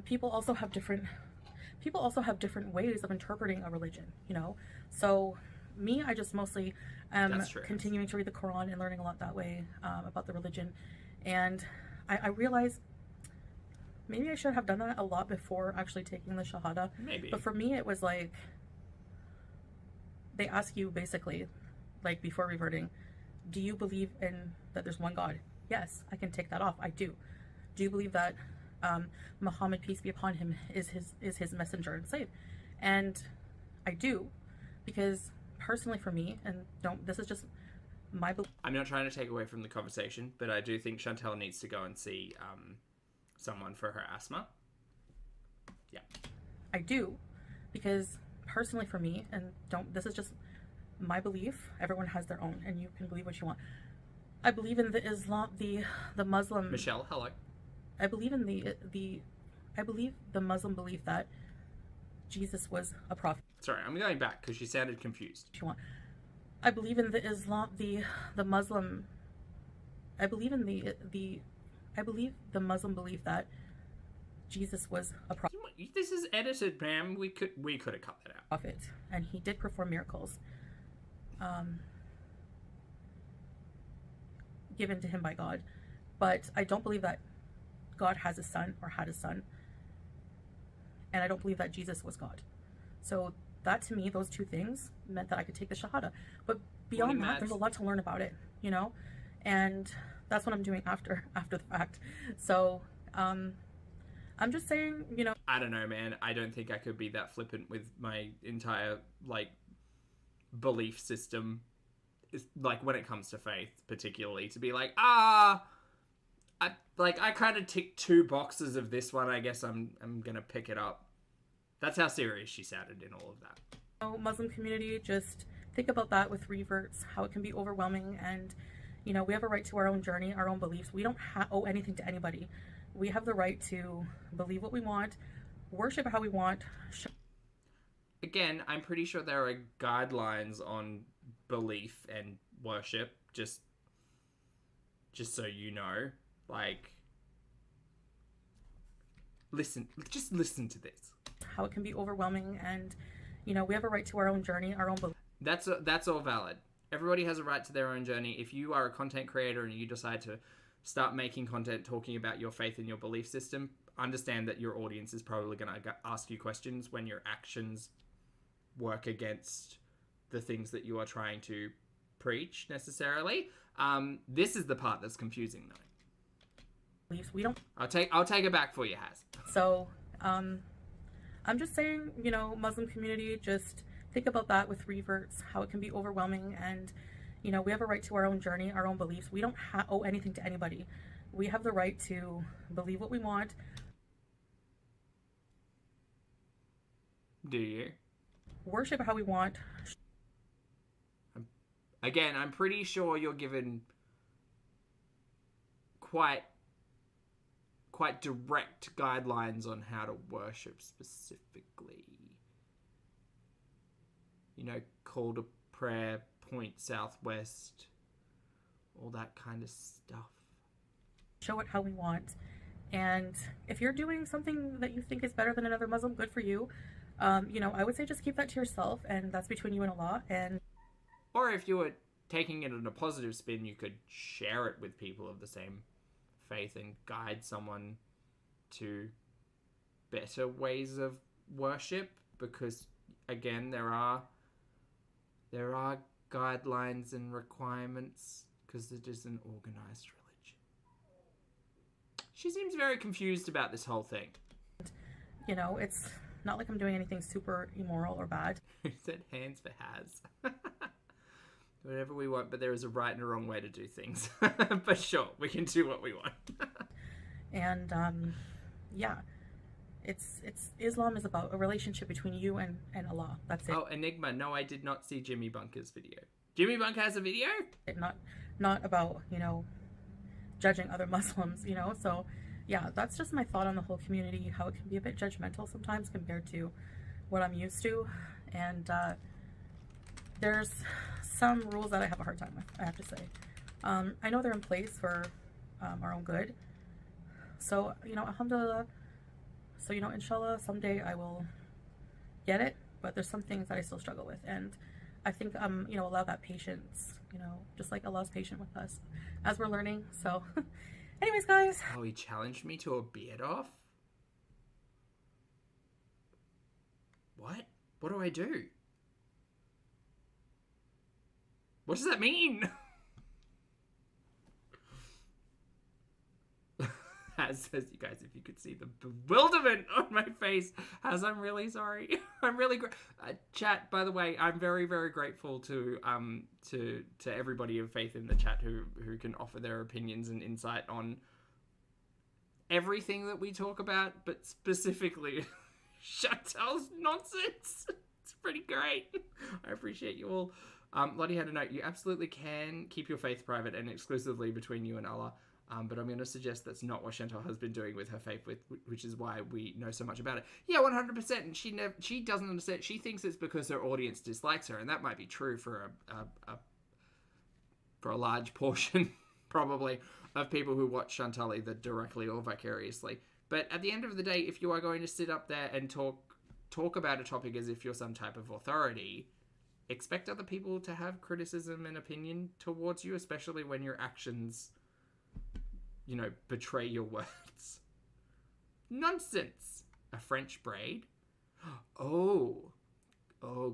S3: people also have different ways of interpreting a religion, you know? So me, I just mostly am continuing to read the Quran and learning a lot that way about the religion. And I realize maybe I should have done that a lot before actually taking the Shahada.
S1: Maybe.
S3: But for me, it was like, they ask you basically, like before reverting, do you believe in that there's one God? Yes, I can take that off. I do. Do you believe that Muhammad, peace be upon him, is his messenger and slave? And I do, because personally for me, and this is just my belief.
S1: I'm not trying to take away from the conversation, but I do think Chantal needs to go and see someone for her asthma. Yeah. I
S3: do, because personally for me, and this is just my belief, everyone has their own, and you can believe what you want. I believe in the Muslim...
S1: Michelle, hello.
S3: I believe in the Muslim belief that Jesus was a prophet.
S1: Sorry, I'm going back because she sounded confused.
S3: I believe in the Muslim... I believe the Muslim belief that Jesus was a prophet.
S1: This is edited, ma'am. We could have cut that out.
S3: Prophet, and he did perform miracles, given to him by God. But I don't believe that God has a son or had a son, and I don't believe that Jesus was God. So that, to me, those two things meant that I could take the Shahada. But beyond that, there's a lot to learn about it, you know, and that's what I'm doing after the fact. So I'm just saying, you know,
S1: I don't know, man. I don't think I could be that flippant with my entire, like, belief system. It's, like, when it comes to faith, particularly, to be like, I kind of ticked 2 boxes of this one. I guess I'm gonna pick it up. That's how serious she sounded in all of that.
S3: Muslim community, just think about that with reverts, how it can be overwhelming, and you know, we have a right to our own journey, our own beliefs. We don't owe anything to anybody. We have the right to believe what we want, worship how we want.
S1: Again, I'm pretty sure there are guidelines on belief and worship, just so you know. Like, just listen to this.
S3: How it can be overwhelming, and you know, we have a right to our own journey, our own beliefs.
S1: That's all valid. Everybody has a right to their own journey. If you are a content creator and you decide to start making content talking about your faith and your belief system, understand that your audience is probably going to ask you questions when your actions work against the things that you are trying to preach necessarily. This is the part that's confusing though.
S3: We don't.
S1: I'll take it back for you, Haz.
S3: So, I'm just saying, you know, Muslim community, just think about that with reverts, how it can be overwhelming, and, you know, we have a right to our own journey, our own beliefs. We don't owe anything to anybody. We have the right to believe what we want.
S1: Do you?
S3: Worship how we want.
S1: Again, I'm pretty sure you're given quite direct guidelines on how to worship specifically. You know, call to prayer, point southwest, all that kind of stuff.
S3: Show it how we want. And if you're doing something that you think is better than another Muslim, good for you. You know, I would say just keep that to yourself, and that's between you and Allah. And
S1: or if you were taking it in a positive spin, you could share it with people of the same faith and guide someone to better ways of worship, because again, there are guidelines and requirements because it is an organized religion. She seems very confused about this whole thing.
S3: You know, it's not like I'm doing anything super immoral or bad.
S1: Who said hands for Haz? Whatever we want, but there is a right and a wrong way to do things. But sure, we can do what we want.
S3: And yeah, it's Islam is about a relationship between you and Allah. That's it.
S1: Oh, Enigma. No, I did not see Jimmy Bunker's video. Jimmy Bunker has a video?
S3: Not about, you know, judging other Muslims, you know. So yeah, that's just my thought on the whole community, how it can be a bit judgmental sometimes compared to what I'm used to. And there's some rules that I have a hard time with, I have to say. I know they're in place for our own good. So, you know, alhamdulillah. So, you know, inshallah, someday I will get it. But there's some things that I still struggle with. And I think, you know, allow that patience, you know, just like Allah's patient with us as we're learning. So, anyways, guys.
S1: Oh, he challenged me to a beard off? What? What do I do? What does that mean? As says, you guys, if you could see the bewilderment on my face, as I'm really sorry. I'm really chat, by the way, I'm very, very grateful to everybody of faith in the chat who can offer their opinions and insight on everything that we talk about, but specifically Chantal's nonsense. It's pretty great. I appreciate you all. Lottie had a note. You absolutely can keep your faith private and exclusively between you and Allah. But I'm going to suggest that's not what Chantal has been doing with her faith, which is why we know so much about it. Yeah, 100%. And she doesn't understand. She thinks it's because her audience dislikes her, and that might be true for a large portion, probably, of people who watch Chantal either directly or vicariously. But at the end of the day, if you are going to sit up there and talk about a topic as if you're some type of authority, expect other people to have criticism and opinion towards you, especially when your actions, you know, betray your words. Nonsense. A French braid? Oh,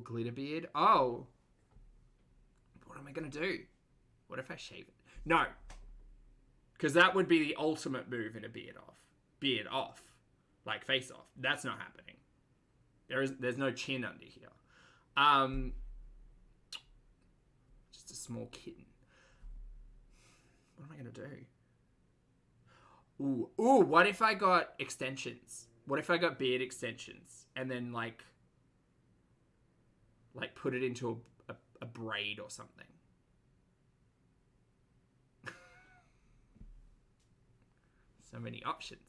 S1: glitter beard? Oh. What am I going to do? What if I shave it? No. Because that would be the ultimate move in a beard off. Beard off. Like face off. That's not happening. There's no chin under here. Just a small kitten. What am I going to do? Ooh, what if I got extensions? What if I got beard extensions and then like put it into a braid or something? So many options.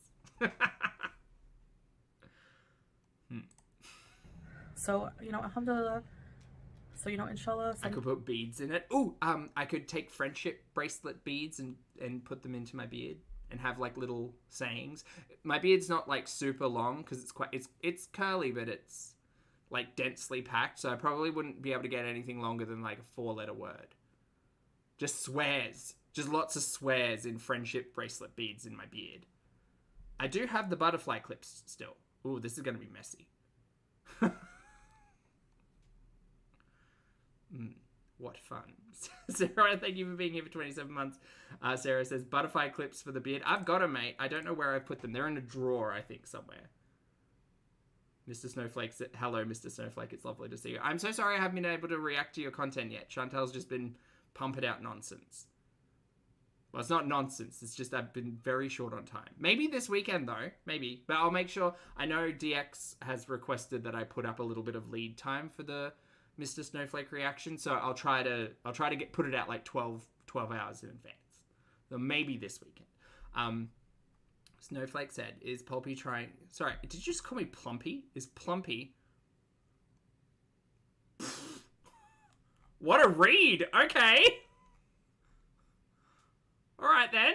S3: So, you know, alhamdulillah. So, you know, inshallah.
S1: I could put beads in it. Ooh, I could take friendship bracelet beads and put them into my beard and have like little sayings. My beard's not like super long because it's curly, but it's like densely packed. So I probably wouldn't be able to get anything longer than like a 4-letter word. Just swears. Just lots of swears in friendship bracelet beads in my beard. I do have the butterfly clips still. Ooh, this is going to be messy. What fun. Sarah, thank you for being here for 27 months. Sarah says, butterfly clips for the beard. I've got them, mate. I don't know where I put them. They're in a drawer, I think, somewhere. Mr. Snowflake said, hello, Mr. Snowflake. It's lovely to see you. I'm so sorry I haven't been able to react to your content yet. Chantal's just been pumping out nonsense. Well, it's not nonsense. It's just I've been very short on time. Maybe this weekend, though. Maybe. But I'll make sure. I know DX has requested that I put up a little bit of lead time for the Mr. Snowflake reaction. So I'll try to put it out like 12 hours in advance. So maybe this weekend. Snowflake said, is Pulpy trying... Sorry, did you just call me Plumpy? Is Plumpy... What a read! Okay! Alright then.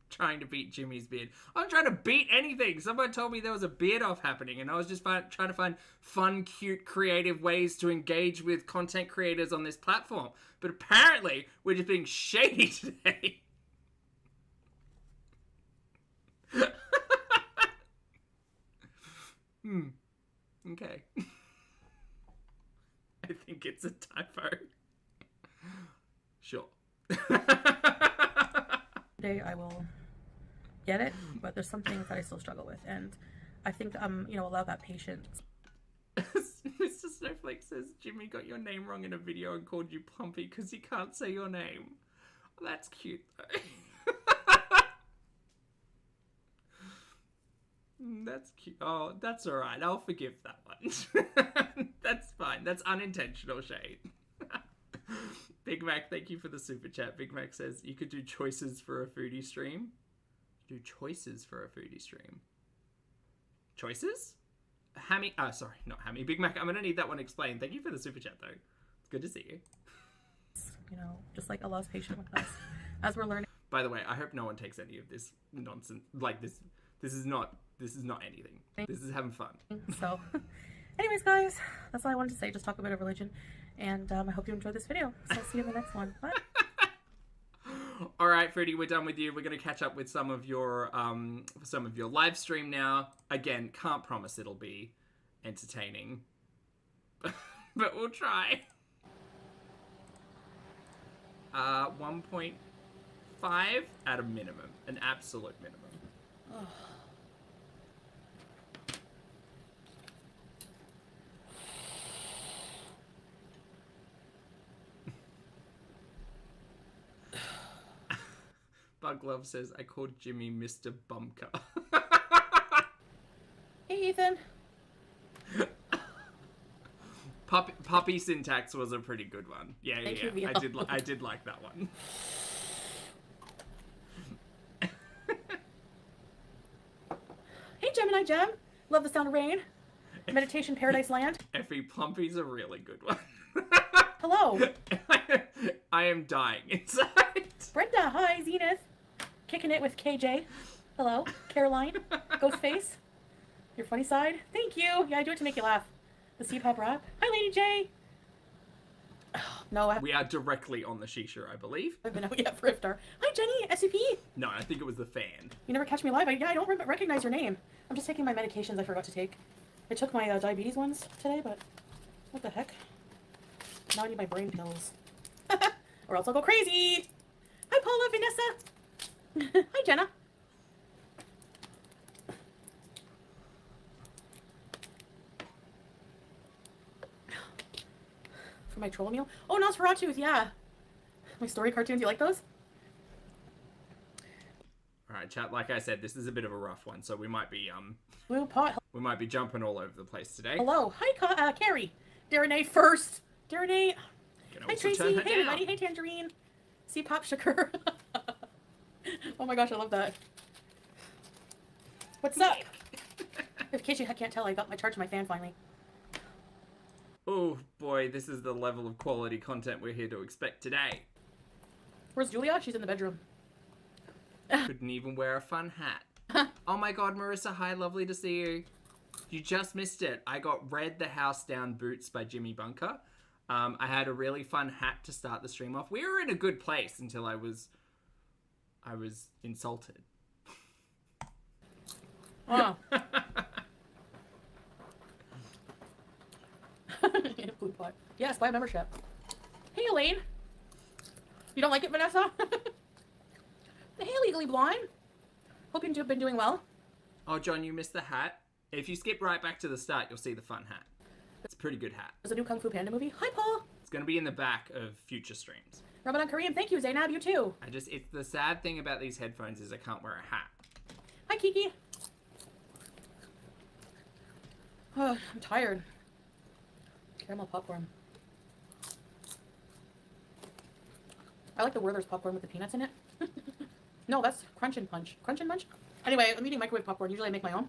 S1: Trying to beat Jimmy's beard. I'm trying to beat anything. Someone told me there was a beard off happening and I was just trying to find fun, cute, creative ways to engage with content creators on this platform. But apparently, we're just being shady today. Okay. I think it's a typo. Sure.
S3: Today I will get it, but there's some things that I still struggle with, and I think allow that patience.
S1: Mr. Snowflake says Jimmy got your name wrong in a video and called you Plumpy because he can't say your name. Well, that's cute though. That's cute. Oh, that's alright. I'll forgive that one. That's fine. That's unintentional shade. Big Mac, thank you for the super chat. Big Mac says you could do choices for a foodie stream. Do choices for a foodie stream. Choices? Hammy. Sorry, not Hammy. Big Mac, I'm gonna need that one explained. Thank you for the super chat though. It's good to see you.
S3: Just like Allah's patient with us as we're learning.
S1: By the way, I hope no one takes any of this nonsense. Like this is not anything. This is having fun.
S3: So, anyways, guys, that's all I wanted to say. Just talk a bit of religion. And I hope you enjoyed this video. So I'll see you in the next one. Bye.
S1: All right, Fruity, we're done with you. We're going to catch up with some of your live stream now. Again, can't promise it'll be entertaining, but we'll try. 1.5 at a minimum, an absolute minimum. Oh. Bug Love says, I called Jimmy Mr. Bumker.
S3: Hey, Ethan.
S1: Puppy syntax was a pretty good one. Yeah.
S3: You,
S1: I did like that one.
S3: Hey, Gemini Gem. Love the sound of rain. Meditation Paradise Land.
S1: Effie Plumpy's a really good one.
S3: Hello.
S1: I am dying inside.
S3: Brenda, hi. Zenith. Kicking it with KJ. Hello. Caroline. Ghostface. Your funny side. Thank you. Yeah, I do it to make you laugh. The C-pop rap. Hi, Lady J. No,
S1: we are directly on the shisha, I believe.
S3: I've been out yet for Iftar. Hi, Jenny. SCP.
S1: No, I think it was the fan.
S3: You never catch me live. I don't recognize your name. I'm just taking my medications I forgot to take. I took my diabetes ones today, but what the heck? Now I need my brain pills. Or else I'll go crazy. Hi, Paula, Vanessa. Hi, Jenna. For my troll meal. Oh, Nosferatu, yeah. My story cartoons, you like those?
S1: Alright, chat, like I said, this is a bit of a rough one, so we might be
S3: Blue pot.
S1: we might be jumping all over the place today.
S3: Hello. Hi, Carrie. Darrenay first. Darrenay. Hi, Tracy. Hey, everybody. Hey, Tangerine. See Pop Sugar. Oh my gosh, I love that. What's up? In case you can't tell, I got my charge my fan finally.
S1: Oh boy, this is the level of quality content we're here to expect today.
S3: Where's Julia? She's in the bedroom.
S1: Couldn't even wear a fun hat. Oh my god, Marissa, hi, lovely to see you. You just missed it. I got Red the House Down Boots by Jimmy Bunker. I had a really fun hat to start the stream off. We were in a good place until I was insulted.
S3: Oh. Food plot. Yes, buy a membership. Hey, Elaine. You don't like it, Vanessa? Hey, Legally Blonde. Hope you've been doing well.
S1: Oh, John, you missed the hat. If you skip right back to the start, you'll see the fun hat. It's a pretty good hat.
S3: There's a new Kung Fu Panda movie. Hi, Paul.
S1: It's going to be in the back of future streams.
S3: Ramadan Kareem. Thank you, Zainab. You too.
S1: It's the sad thing about these headphones is I can't wear a hat.
S3: Hi, Kiki. Oh, I'm tired. Caramel popcorn. I like the Werther's popcorn with the peanuts in it. No, that's Crunch and Punch. Crunch and Munch? Anyway, I'm eating microwave popcorn. Usually I make my own.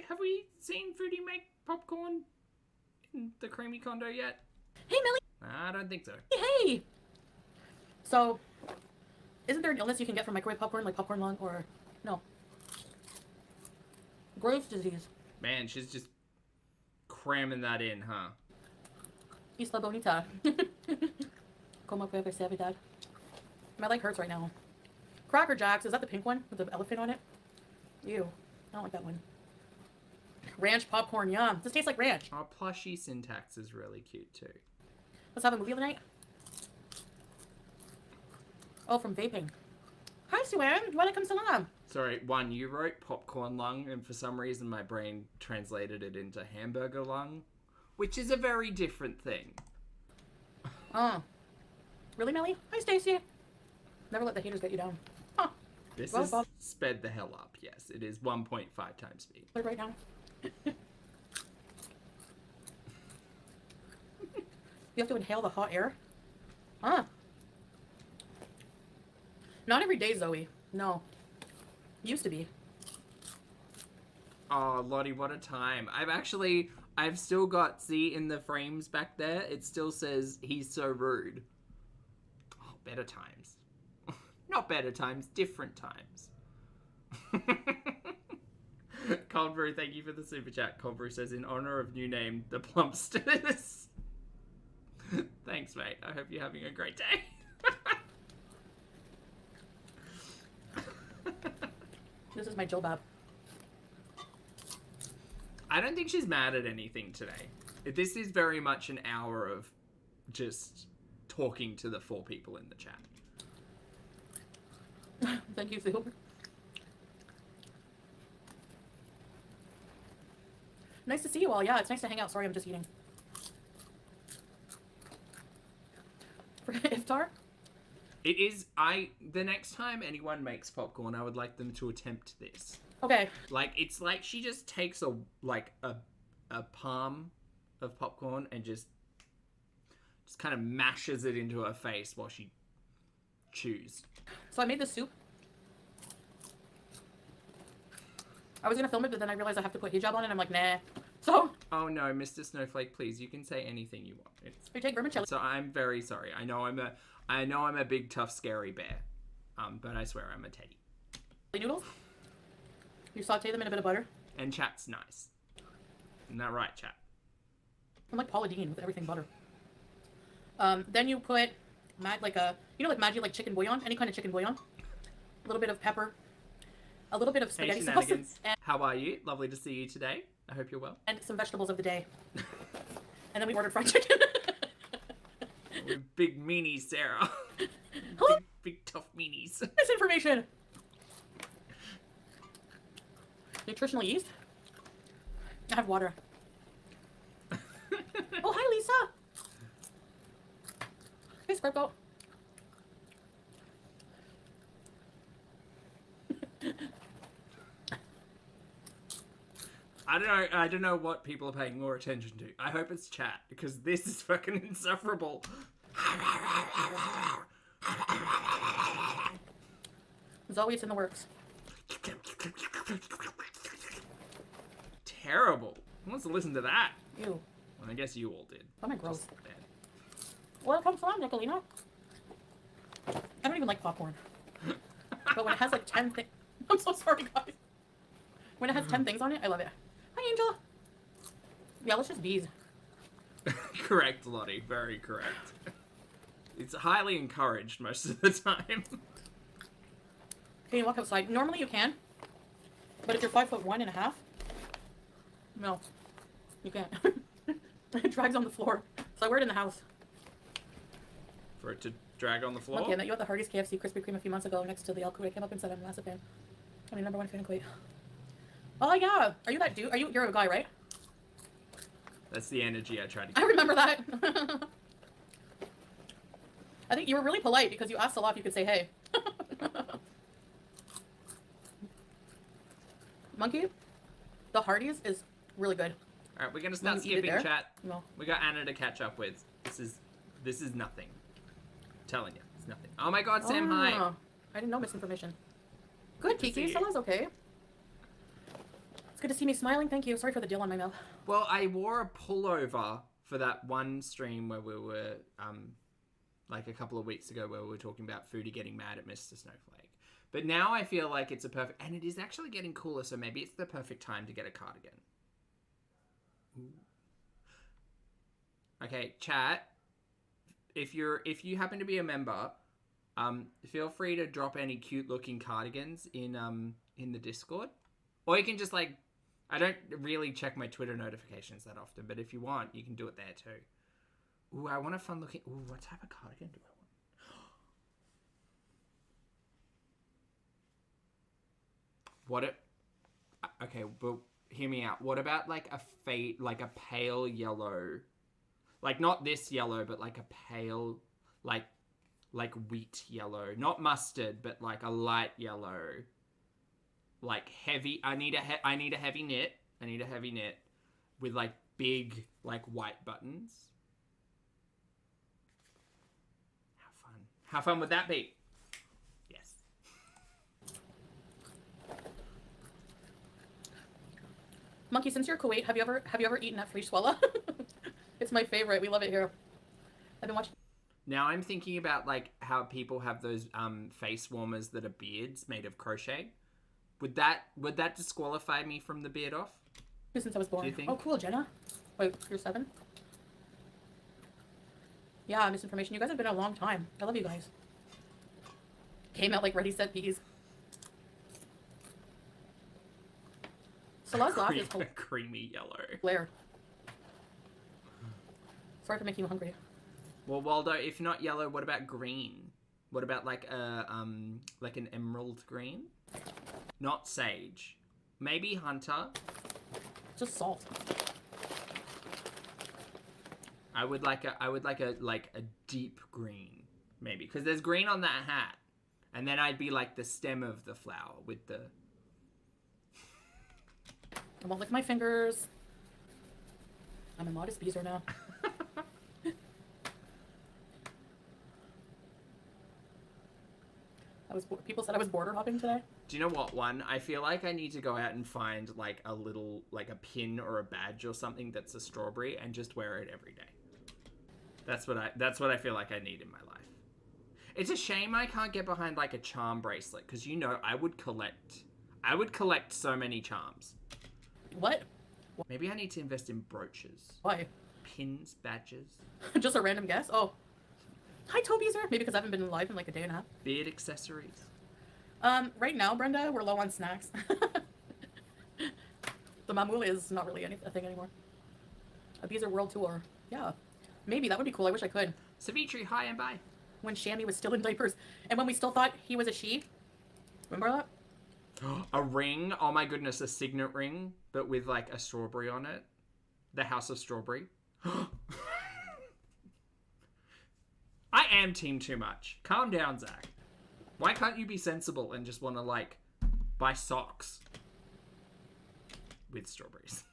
S1: Have we seen Foodie make popcorn in the creamy condo yet?
S3: Hey, Millie.
S1: I don't think so.
S3: Hey. So, isn't there an illness you can get from microwave popcorn, like popcorn lung, or no? Graves' disease.
S1: Man, she's just cramming that in, huh?
S3: Isla Bonita. Como puede ser verdad? My leg hurts right now. Cracker Jacks. Is that the pink one with the elephant on it? Ew. I don't like that one. Ranch popcorn. Yum. This tastes like ranch.
S1: Our plushy syntax is really cute too.
S3: Let's have a movie of the night. Oh, from vaping. Hi, Suan. Welcome salam.
S1: Sorry, you wrote popcorn lung, and for some reason my brain translated it into hamburger lung, which is a very different thing.
S3: Oh. Really, Millie? Hi, Stacy. Never let the haters get you down. Huh.
S1: This
S3: Well,
S1: is
S3: Bob.
S1: sped the hell up, yes. It is 1.5 times speed.
S3: Right now. You have to inhale the hot air? Huh. Not every day, Zoe. No. Used to be.
S1: Oh, Lottie, what a time. I've still got, see in the frames back there, it still says, he's so rude. Oh, better times. Not better times, different times. Cold Brew, thank you for the super chat. Cold Brew says, in honor of new name, the Plumpsters. Thanks, mate. I hope you're having a great day.
S3: This is my jilbab.
S1: I don't think she's mad at anything today. This is very much an hour of just talking to the 4 people in the chat.
S3: Thank you, Sue. Nice to see you all. Yeah, it's nice to hang out. Sorry, I'm just eating. For iftar?
S1: It is, the next time anyone makes popcorn, I would like them to attempt this.
S3: Okay.
S1: Like, it's like she just takes a palm of popcorn and just kind of mashes it into her face while she chews.
S3: So I made this soup. I was gonna film it, but then I realized I have to put hijab on it, and I'm like, nah. So.
S1: Oh no, Mr. Snowflake, please, you can say anything you want.
S3: You take vermicelli.
S1: So I'm very sorry. I know I'm a big, tough, scary bear. But I swear I'm a teddy.
S3: Noodles. You saute them in a bit of butter.
S1: And chat's nice. Isn't that right, chat?
S3: I'm like Paula Deen with everything butter. Then you put like Maggi, like chicken bouillon, any kind of chicken bouillon. A little bit of pepper. A little bit of spaghetti sauce. And
S1: how are you? Lovely to see you today. I hope you're well.
S3: And some vegetables of the day. And then we ordered fried chicken.
S1: We're big meanies, Sarah.
S3: Hello?
S1: Big tough meanies.
S3: Misinformation. Nutritional yeast. I have water. Oh, hi, Lisa. Hey, Squirtle.
S1: I don't know what people are paying more attention to. I hope it's chat, because this is fucking insufferable.
S3: Zoe, it's in the works.
S1: Terrible. Who wants to listen to that?
S3: Ew.
S1: Well, I guess you all did.
S3: Oh my gross.
S1: Just bad.
S3: Welcome salam, Nicolina. I don't even like popcorn. But when it has like 10 things... I'm so sorry, guys. When it has 10 things on it, I love it. Hi, Angel. Yeah, let's just bees.
S1: Correct, Lottie. Very correct. It's highly encouraged most of the time.
S3: Can you walk outside? Normally you can. But if you're 5'1.5", no, you can't. It drags on the floor. So I wear it in the house.
S1: For it to drag on the floor?
S3: Okay, I met you at the Hardee's KFC Krispy Kreme a few months ago next to the El Kuwait. I came up and said I'm a massive fan. I'm your #1 fan in Kuwait. Oh yeah, are you that dude? You're a guy, right?
S1: That's the energy I tried to
S3: I
S1: get.
S3: remember that. I think you were really polite because you asked a lot if you could say hey. Monkey, the Hardee's is really good.
S1: All right, we're gonna start
S3: You eat it
S1: skipping
S3: there?
S1: chat.
S3: No.
S1: We got Anna to catch up with. This is nothing. I'm telling you, it's nothing. Oh my God, Sam, hi.
S3: I didn't know misinformation. Good,
S1: to see
S3: Kiki.
S1: you.
S3: Stella's okay. It's good to see me smiling. Thank you. Sorry for the deal on my mouth.
S1: Well, I wore a pullover for that one stream where we were, like a couple of weeks ago, where we were talking about Foodie getting mad at Mr. Snowflake. But now I feel like it's a perfect, and it is actually getting cooler, so maybe it's the perfect time to get a cardigan. Ooh. Okay, chat. If you happen to be a member, feel free to drop any cute looking cardigans in the Discord, or you can just like, I don't really check my Twitter notifications that often, but if you want, you can do it there too. Ooh, I want a fun looking. Ooh, what type of cardigan do I want? Okay, but hear me out. What about like a pale yellow, like not this yellow, but like a pale, like wheat yellow, not mustard, but like a light yellow, like heavy. I need a heavy knit. I need a heavy knit with like big like white buttons. How fun would that be? Yes.
S3: Monkey, since you're Kuwait, have you ever eaten at Frischwalla? It's my favorite. We love it here. I've been watching.
S1: Now I'm thinking about like how people have those face warmers that are beards made of crochet. Would that disqualify me from the beard off?
S3: Since I was born.
S1: Do you think?
S3: Oh, cool, Jenna. Wait, you're 7? Yeah, misinformation. You guys have been a long time. I love you guys. Came out like ready, set, peas. Salah's laugh is
S1: creamy yellow.
S3: Blair. Sorry for making you hungry.
S1: Well, Waldo, if not yellow, what about green? What about like an emerald green? Not sage. Maybe hunter.
S3: Just salt.
S1: I would like a deep green, maybe, because there's green on that hat, and then I'd be like the stem of the flower with the.
S3: I won't lick my fingers. I'm a modest beezer now. People said I was border hopping today.
S1: Do you know what one? I feel like I need to go out and find like a little, like a pin or a badge or something that's a strawberry and just wear it every day. That's what I feel like I need in my life. It's a shame I can't get behind like a charm bracelet, because you know I would collect so many charms.
S3: What?
S1: Maybe I need to invest in brooches.
S3: Why?
S1: Pins, badges.
S3: Just a random guess? Oh. Hi, Tobeezer. Maybe because I haven't been live in like a day and a half.
S1: Beard accessories.
S3: Right now, Brenda, we're low on snacks. The Mamoul is not really a thing anymore. A Beezer World Tour. Yeah. Maybe. That would be cool. I wish I could.
S1: Savitri, hi and bye.
S3: When Shammy was still in diapers. And when we still thought he was a she. Remember that?
S1: A ring. Oh my goodness, a signet ring, but with like a strawberry on it. The House of Strawberry. I am team too much. Calm down, Zach. Why can't you be sensible and just want to like buy socks with strawberries?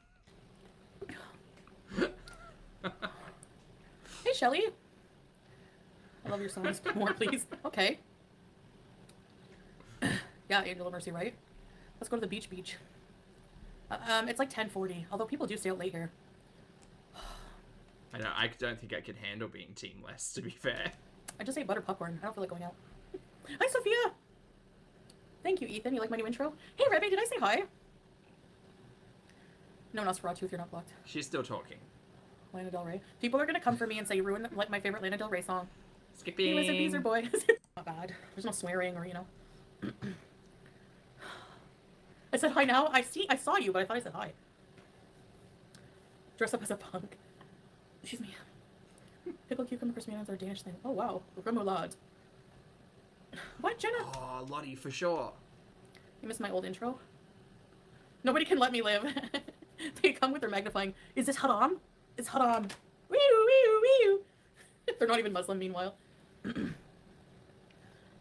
S3: Hey, Shelly. I love your songs. More, please. Okay. Yeah, Angel of Mercy, right? Let's go to the beach. It's like 10:40, although people do stay out late here.
S1: I don't think I could handle being team less, to be fair.
S3: I just ate butter popcorn. I don't feel like going out. Hi, Sophia! Thank you, Ethan. You like my new intro? Hey, Rebbe, did I say hi? No, Nosferatu, if you're not blocked.
S1: She's still talking.
S3: Lana Del Rey. People are gonna come for me and say you ruined like my favorite Lana Del Rey song.
S1: Skipping.
S3: He was a Beezer boy. Not bad. There's no swearing or, you know. I said hi now. I saw you, but I thought I said hi. Dress up as a punk. Excuse me. Pickle cucumber crispy onions are a Danish thing. Oh wow. Remoulade. What, Jenna?
S1: Oh, Lottie, for sure.
S3: You missed my old intro? Nobody can let me live. They come with their magnifying. Is this haram? It's haram. Wee wee wee. They're not even Muslim, meanwhile.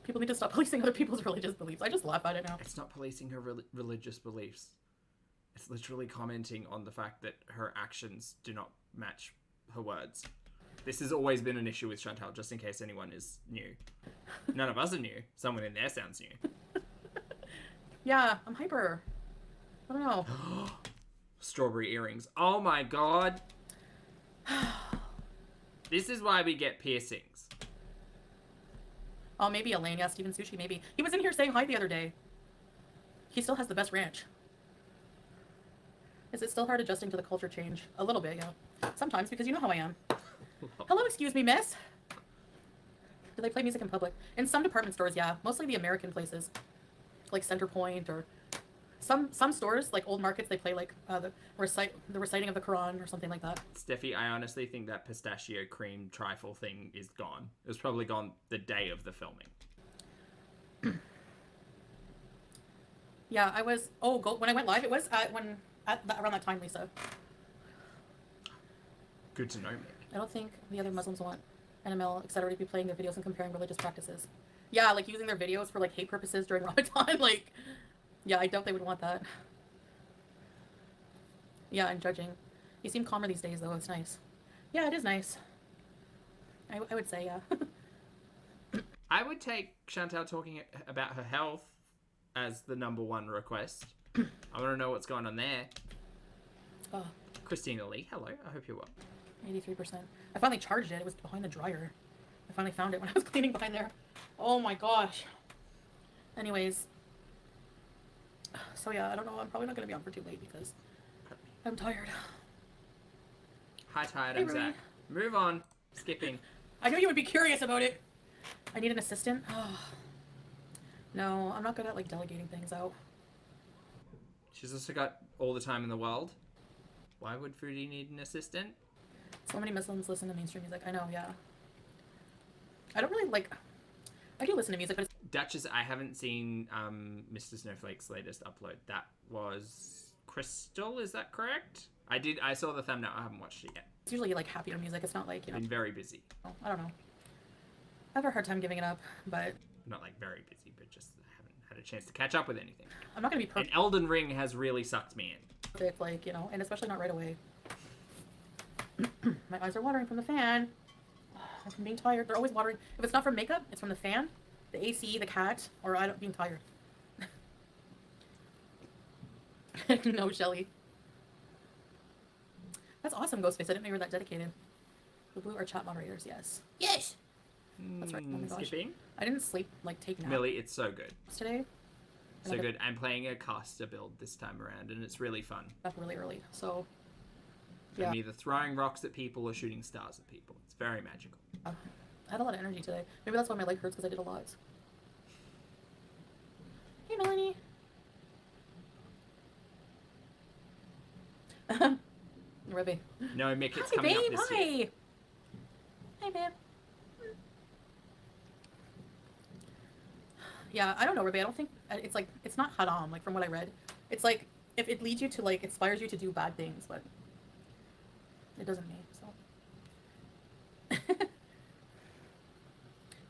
S3: People need to stop policing other people's religious beliefs. I just laugh at it now.
S1: It's not policing her religious beliefs. It's literally commenting on the fact that her actions do not match her words. This has always been an issue with Chantal, just in case anyone is new. None of us are new. Someone in there sounds new.
S3: Yeah, I'm hyper. I don't know.
S1: Strawberry earrings. Oh my god. This is why we get piercings.
S3: Oh, maybe Elaine. Yeah, Steven Sushi, maybe. He was in here saying hi the other day. He still has the best ranch. Is it still hard adjusting to the culture change? A little bit, yeah. Sometimes, because you know how I am. Hello, excuse me, miss. Do they play music in public? In some department stores, yeah. Mostly the American places. Like Center Point or... Some stores, like old markets, they play like the reciting of the Quran or something like that.
S1: Steffi, I honestly think that pistachio cream trifle thing is gone. It was probably gone the day of the filming.
S3: Yeah, I was... Oh, when I went live, it was around that time, Lisa.
S1: Good to know, Mick.
S3: I don't think the other Muslims want NML, etc. to be playing their videos and comparing religious practices. Yeah, like using their videos for like hate purposes during Ramadan. Like, yeah, I doubt they would want that. Yeah, and judging. You seem calmer these days, though. It's nice. Yeah, it is nice. I would say, yeah.
S1: I would take Chantal talking about her health as the #1 request. I want to know what's going on there.
S3: Oh.
S1: Christina Lee, hello. I hope you're well.
S3: 83%. I finally charged it. It was behind the dryer. I finally found it when I was cleaning behind there. Oh my gosh. Anyways. So yeah, I don't know. I'm probably not going to be on for too late because I'm tired.
S1: Hi, tired.
S3: Hey,
S1: I'm
S3: Ruby.
S1: Zach. Move on. Skipping.
S3: I knew you would be curious about it. I need an assistant. Oh. No, I'm not good at like delegating things out.
S1: She's also got all the time in the world. Why would Foodie need an assistant?
S3: So many Muslims listen to mainstream music. I know, yeah. I don't really like... I do listen to music, but it's...
S1: Duchess, I haven't seen Mr. Snowflake's latest upload. That was Crystal, is that correct? I saw the thumbnail. I haven't watched it yet.
S3: It's usually like happier music. It's not like, you know...
S1: Been very busy.
S3: I don't know. I have a hard time giving it up, but...
S1: Not like very busy, but just I haven't had a chance to catch up with anything.
S3: I'm not going to be
S1: And
S3: perfect.
S1: Elden Ring has really sucked me in.
S3: Like, you know, and especially not right away. My eyes are watering from the fan. I'm from being tired. They're always watering. If it's not from makeup, it's from the fan, the AC, the cat, or being tired. No, Shelly. That's awesome, Ghostface. I didn't know you were that dedicated. The blue are chat moderators, yes. Yes! That's right. Oh my gosh.
S1: Skipping.
S3: I didn't sleep, like, take naps
S1: Millie, it's so good.
S3: today.
S1: So good. I'm playing a caster build this time around, and it's really fun.
S3: Up really early, so... Yeah.
S1: I'm either throwing rocks at people or shooting stars at people. It's very magical.
S3: I had a lot of energy today. Maybe that's why my leg hurts, because I did a lot. Hey, Melanie. Ruby.
S1: No, Mick, it's
S3: Hi,
S1: coming
S3: babe.
S1: up this year.
S3: Hi, babe. Yeah, I don't know, Ruby. I don't think it's like it's not haram. Like from what I read, it's like if it leads you to like inspires you to do bad things, but it doesn't mean so.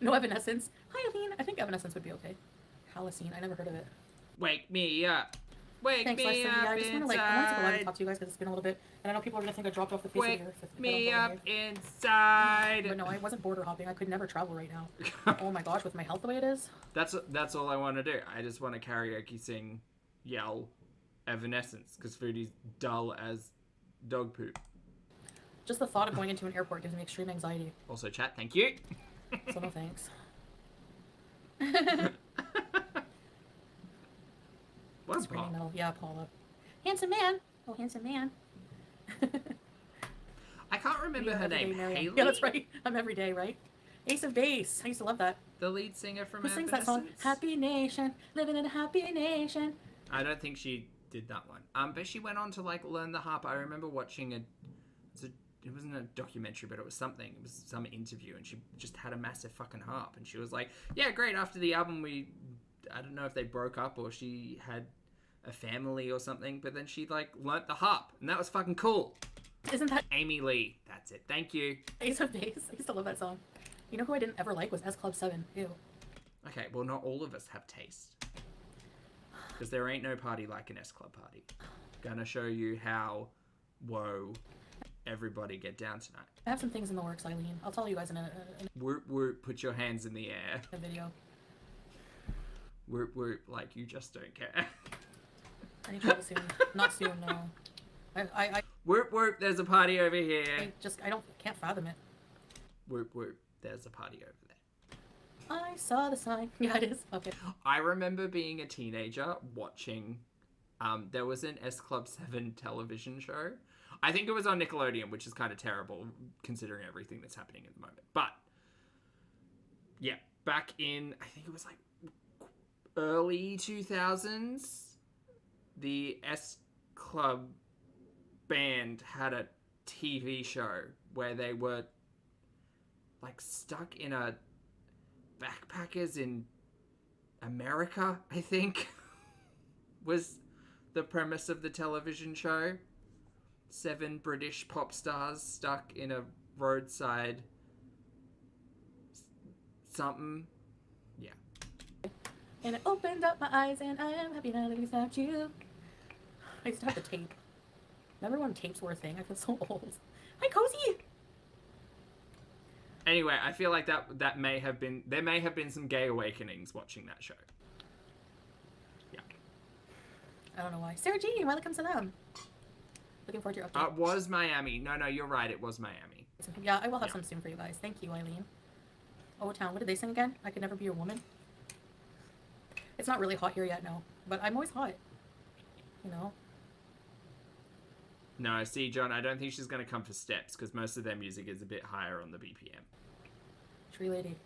S3: No Evanescence. Hi, Aline. I think Evanescence would be okay. Halicine. I never heard of it.
S1: Wake me up. Wake
S3: Thanks,
S1: me
S3: Lysa.
S1: up
S3: Yeah, I just want to like I want to go live and talk to you guys because it's been a little bit, and I know people are gonna think I dropped off the face
S1: Wake
S3: of the earth.
S1: me up inside.
S3: But no, I wasn't border hopping. I could never travel right now. Oh my gosh, with my health the way it is.
S1: That's all I want to do. I just want to karaoke sing, yell, Evanescence, because Foodie's dull as dog poop.
S3: Just the thought of going into an airport gives me extreme anxiety.
S1: Also, chat, thank you.
S3: So no thanks.
S1: What's
S3: Screaming
S1: Paul?
S3: metal. Yeah, Paula. Handsome man. Oh, handsome man.
S1: I can't remember her name. Haley?
S3: Yeah, that's right. I'm every day, right? Ace of Base. I used to love that.
S1: The lead singer from
S3: Who sings that song?
S1: Evanescence?
S3: Happy Nation, living in a happy nation.
S1: I don't think she did that one. But she went on to like learn the harp. I remember watching it wasn't a documentary, but it was something. It was some interview, and she just had a massive fucking harp, and she was like, "Yeah, great." After the album, I don't know if they broke up or she had a family or something, but then she like learnt the harp, and that was fucking cool.
S3: Isn't that
S1: Amy Lee? That's it. Thank you.
S3: Ace of Base? I used to love that song. You know who I didn't ever like was S Club 7. Ew.
S1: Okay, well, not all of us have taste. Because there ain't no party like an S Club party. Gonna show you how, whoa, everybody get down tonight.
S3: I have some things in the works, Eileen. I'll tell you guys in a
S1: Whoop, whoop, put your hands in the air.
S3: video.
S1: Whoop, whoop, like you just don't care.
S3: I need trouble soon. Not soon, no. I
S1: Whoop, whoop, there's a party over here.
S3: can't fathom it.
S1: Whoop, whoop, there's a party over there.
S3: I saw the sign. Yeah, it is. Okay.
S1: I remember being a teenager watching, there was an S Club 7 television show. I think it was on Nickelodeon, which is kind of terrible considering everything that's happening at the moment. But, yeah, back in, I think it was like early 2000s, the S Club band had a TV show where they were like stuck in a backpackers in America, I think, was the premise of the television show. 7 British pop stars stuck in a roadside something. Yeah.
S3: And it opened up my eyes, and I am happy now that it's not you. I used to have the tape. Remember when tapes were a thing? I feel so old. Hi, Cozy!
S1: Anyway, I feel like there may have been some gay awakenings watching that show. Yeah.
S3: I don't know why. Sarah Jean, why comes to them? Looking forward to your update.
S1: It was Miami. No, you're right. It was Miami.
S3: Yeah, I will have some soon for you guys. Thank you, Eileen. O Town. What did they sing again? I Could Never Be Your Woman? It's not really hot here yet, no. But I'm always hot. You know?
S1: No, see, John, I don't think she's going to come for Steps because most of their music is a bit higher on the BPM.
S3: Tree Lady.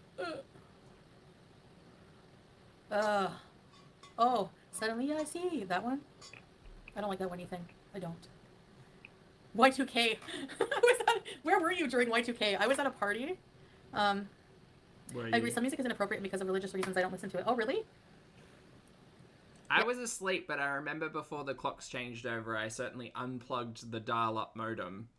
S3: Oh, Suddenly I See. That one? I don't like that one, Ethan. I don't. Y2K. Where were you during Y2K? I was at a party. I agree, some music is inappropriate because of religious reasons. I don't listen to it. Oh, really?
S1: I was asleep, but I remember before the clocks changed over, I certainly unplugged the dial-up modem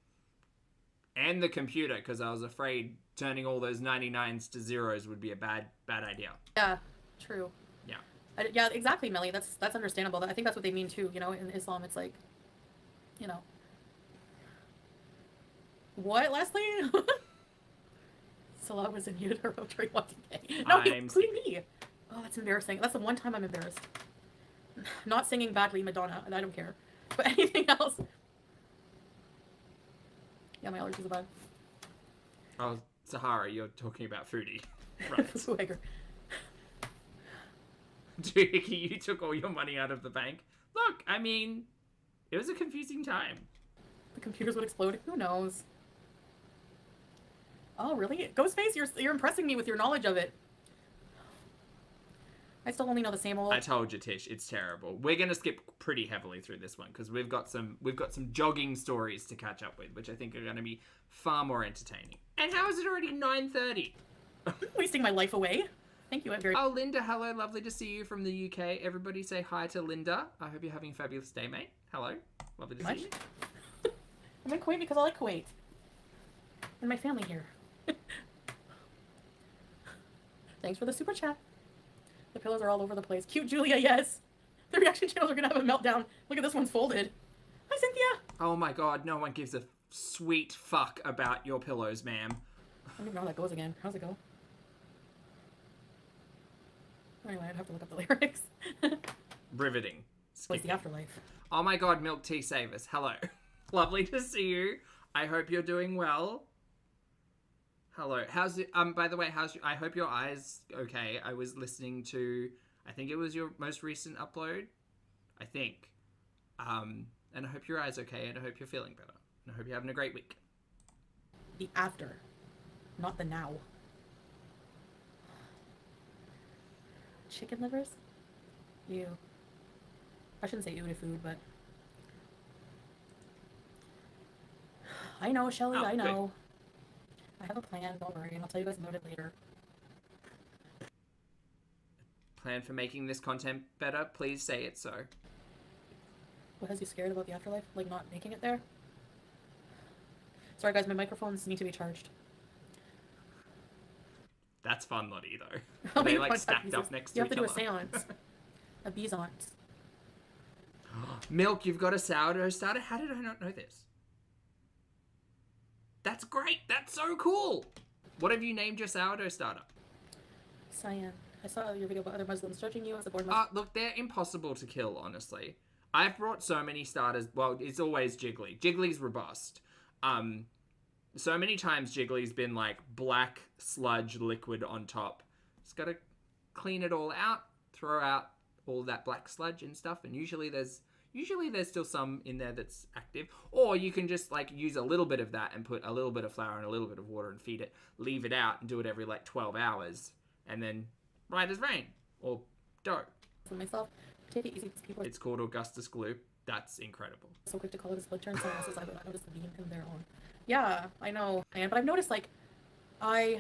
S1: and the computer because I was afraid turning all those 99s to zeros would be a bad idea.
S3: Yeah, true.
S1: Yeah.
S3: Yeah, exactly, Melly. That's understandable. I think that's what they mean too. You know, in Islam, it's like, you know. What, Leslie? Salah was in utero during Y2K. No, including me. Oh, that's embarrassing. That's the one time I'm embarrassed. Not singing badly, Madonna, and I don't care. But anything else. Yeah, my allergies are bad.
S1: Oh, Sahara, you're talking about Foodie. Right.
S3: Swagger.
S1: Doohickey, you took all your money out of the bank. Look, I mean, it was a confusing time.
S3: The computers would explode. Who knows? Oh, really? Ghostface, you're impressing me with your knowledge of it. I still only know the same old.
S1: I told you, Tish, it's terrible. We're gonna skip pretty heavily through this one because we've got some jogging stories to catch up with, which I think are gonna be far more entertaining. And how is it already 9:30?
S3: Wasting my life away. Thank you. I'm very.
S1: Oh, Linda, hello, lovely to see you from the UK. Everybody say hi to Linda. I hope you're having a fabulous day, mate. Hello, lovely to see you.
S3: I'm in Kuwait because I like Kuwait. And my family here. Thanks for the super chat. The pillows are all over the place. Cute Julia, yes. The reaction channels are gonna have a meltdown. Look at this one's folded. Hi, Cynthia.
S1: Oh my god, no one gives a sweet fuck about your pillows, ma'am.
S3: I don't even know how that goes again. How's it go? Anyway, I'd have to look up the lyrics.
S1: Riveting.
S3: What's the afterlife?
S1: Oh my god, Milk Tea Savers. Hello. Lovely to see you. I hope you're doing well. Hello. How's it? By the way, I hope your eye's okay. I was listening to, I think it was your most recent upload. I think. And I hope your eye's okay, and I hope you're feeling better. And I hope you're having a great week.
S3: The after, not the now. Chicken livers? Ew. I shouldn't say Uda food, but I know, Shelly,
S1: Oh,
S3: I
S1: good.
S3: know. I have a plan, don't worry, and I'll tell you guys about it later.
S1: Plan for making this content better? Please say it so.
S3: What has you scared about the afterlife? Like not making it there? Sorry guys, my microphones need to be charged.
S1: That's fun, Lottie, though.
S3: How
S1: Are they
S3: many
S1: like
S3: contact
S1: stacked
S3: pieces?
S1: up next to
S3: You have
S1: each
S3: to do a
S1: other?
S3: seance. A bisance.
S1: Milk, you've got a sourdough starter? How did I not know this? That's great. That's so cool. What have you named your sourdough starter?
S3: Cyan. I saw your video about other Muslims judging you as a born Muslim.
S1: Look, they're impossible to kill, honestly. I've brought so many starters. Well, it's always Jiggly. Jiggly's robust. So many times Jiggly's been like black sludge liquid on top. Just gotta clean it all out, throw out all that black sludge and stuff, and usually there's still some in there that's active. Or you can just like use a little bit of that and put a little bit of flour and a little bit of water and feed it, leave it out and do it every like 12 hours, and then right as rain or dough.
S3: For myself, take it easy because people are
S1: It's called Augustus Glue. That's incredible.
S3: so quick to call it a split turn. Someone else's I noticed the beam in their own. Yeah, I know. But I've noticed like all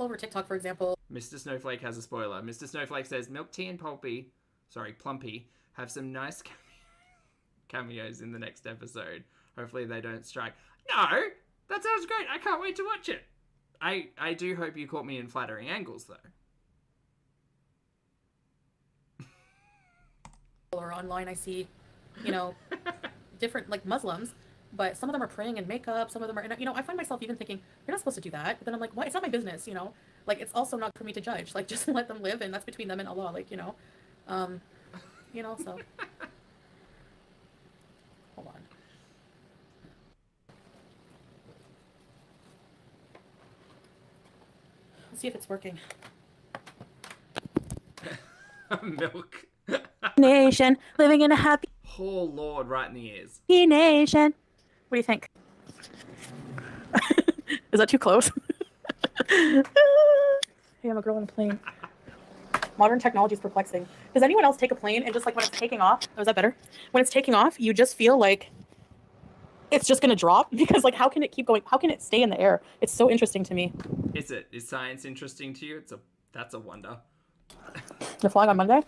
S3: over TikTok, for example.
S1: Mr. Snowflake has a spoiler. Mr. Snowflake says Milk Tea and Plumpy have some nice cameos in the next episode. Hopefully they don't strike. No, that sounds great. I can't wait to watch it. I do hope you caught me in flattering angles though.
S3: Or online I see, you know, different like Muslims, but some of them are praying in makeup, some of them are, and you know, I find myself even thinking, you're not supposed to do that, but then I'm like, what? It's not my business, you know, like it's also not for me to judge, like just let them live, and that's between them and Allah, like, you know, so hold on. Let's see if it's working.
S1: Milk.
S2: Nation, living in a happy
S1: Oh Lord, right in the ears.
S2: nation. What do you think? Is that too close? Hey, I'm a girl in a plane. Modern technology is perplexing. Does anyone else take a plane and just like when it's taking off, oh, is that better? When it's taking off, you just feel like it's just gonna drop because like how can it keep going? How can it stay in the air? It's so interesting to me.
S1: Is it? Is science interesting to you? That's a wonder.
S2: You're flying on Monday?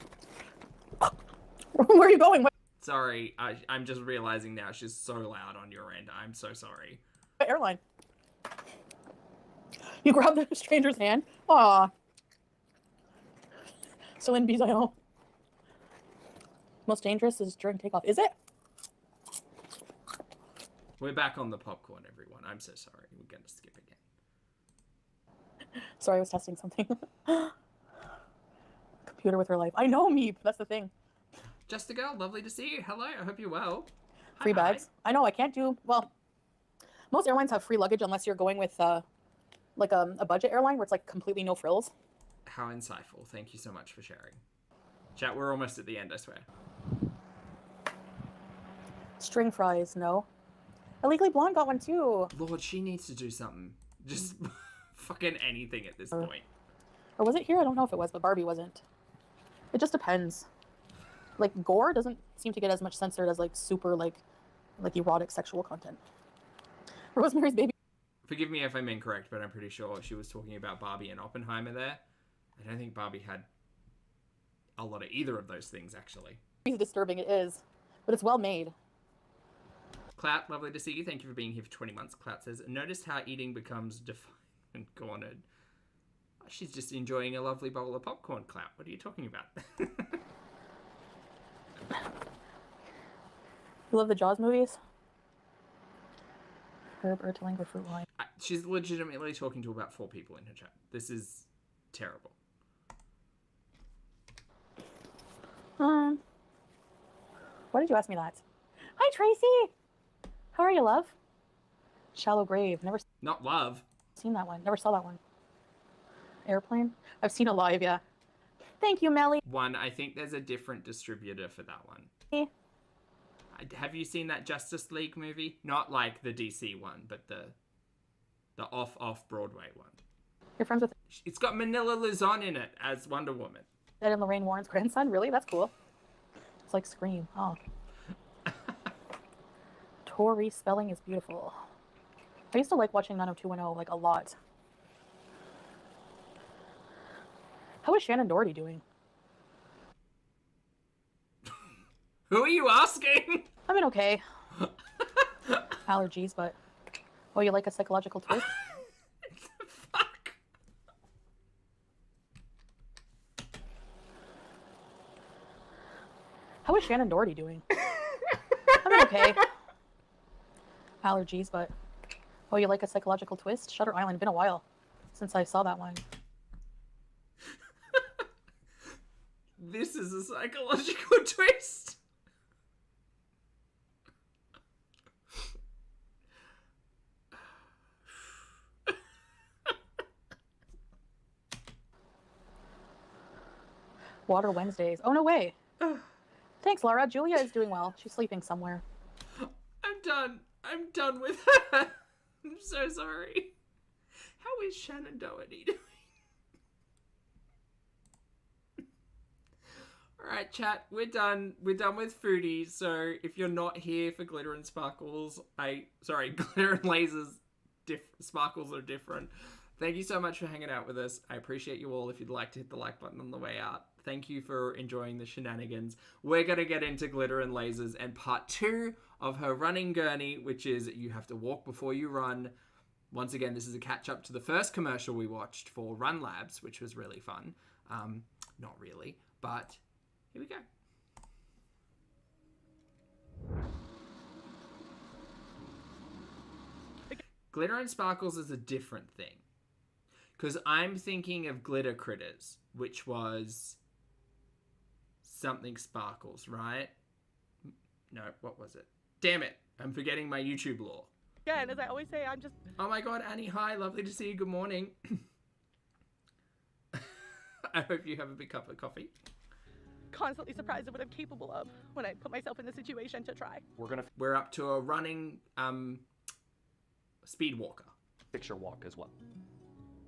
S2: Where are you going? What
S1: Sorry, I'm just realizing now she's so loud on your end. I'm so sorry.
S2: airline? You grab the stranger's hand. Aw. Celine Bizayon. Most dangerous is during takeoff. Is it?
S1: We're back on the popcorn, everyone. I'm so sorry. We're gonna skip again.
S2: Sorry, I was testing something. Computer with her life. I know, Meep. That's the thing.
S1: Just a girl, lovely to see you. Hello, I hope you're well.
S2: Free
S1: Hi.
S2: bags. I know, I can't do... Well, most airlines have free luggage unless you're going with like a budget airline where it's like completely no frills.
S1: How insightful. Thank you so much for sharing. Chat, we're almost at the end, I swear.
S2: String fries, no. Illegally Blonde got one too.
S1: Lord, she needs to do something. Just fucking anything at this point.
S2: Or was it here? I don't know if it was, but Barbie wasn't. It just depends. Like gore doesn't seem to get as much censored as like super like erotic sexual content. Rosemary's Baby.
S1: Forgive me if I'm incorrect, but I'm pretty sure she was talking about Barbie and Oppenheimer there. I don't think Barbie had a lot of either of those things, actually.
S2: Is disturbing, it is, but it's well made.
S1: Clout, lovely to see you. Thank you for being here for 20 months. Clout says, noticed how eating becomes defined and cornered. She's just enjoying a lovely bowl of popcorn, Clout. What are you talking about?
S2: You love the Jaws movies? Herb Erteling with fruit wine.
S1: She's legitimately talking to about 4 people in her chat. This is terrible.
S2: Why did you ask me that? Hi, Tracy. How are you, love? Shallow Grave. Never
S1: Not love.
S2: seen that one. Never saw that one. Airplane? I've seen it live, yeah. Thank you, Melly.
S1: One, I think there's a different distributor for that one. Have you seen that Justice League movie? Not like the DC one, but the off Broadway one.
S2: You're friends with...
S1: It's got Manila Luzon in it as Wonder Woman.
S2: That in Lorraine Warren's grandson? Really? That's cool. It's like Scream. Oh. Tori spelling is beautiful. I used to like watching 90210 like a lot. How is Shannon Doherty doing?
S1: Who are you asking?
S2: I mean, okay. Allergies, but... Oh, you like a psychological twist?
S1: Fuck.
S2: How is Shannon Doherty doing? I mean, okay. Allergies, but... Oh, you like a psychological twist? Shutter Island. Been a while since I saw that one.
S1: This is a psychological twist.
S2: Water Wednesdays. Oh, no way. Thanks, Laura. Julia is doing well. She's sleeping somewhere.
S1: I'm done. I'm done with her. I'm so sorry. How is Shannon Doherty doing? Alright, chat. We're done. We're done with Foodie. So if you're not here for Glitter and Sparkles, Glitter and Lasers, Sparkles are different. Thank you so much for hanging out with us. I appreciate you all. If you'd like to hit the like button on the way out. Thank you for enjoying the shenanigans. We're going to get into Glitter and Lasers and part 2 of her running gurney, which is you have to walk before you run. Once again, this is a catch up to the first commercial we watched for Run Labs, which was really fun. Not really, but here we go. Glitter and Sparkles is a different thing. Because I'm thinking of Glitter Critters, which was something Sparkles, right? No, what was it? Damn it. I'm forgetting my YouTube lore.
S4: Yeah, and as I always say, I'm just...
S1: Oh my god, Annie, hi. Lovely to see you. Good morning. I hope you have a big cup of coffee.
S4: constantly surprised at what I'm capable of when I put myself in the situation to try.
S1: We're up to a running speed walker.
S5: Fix your walk as well.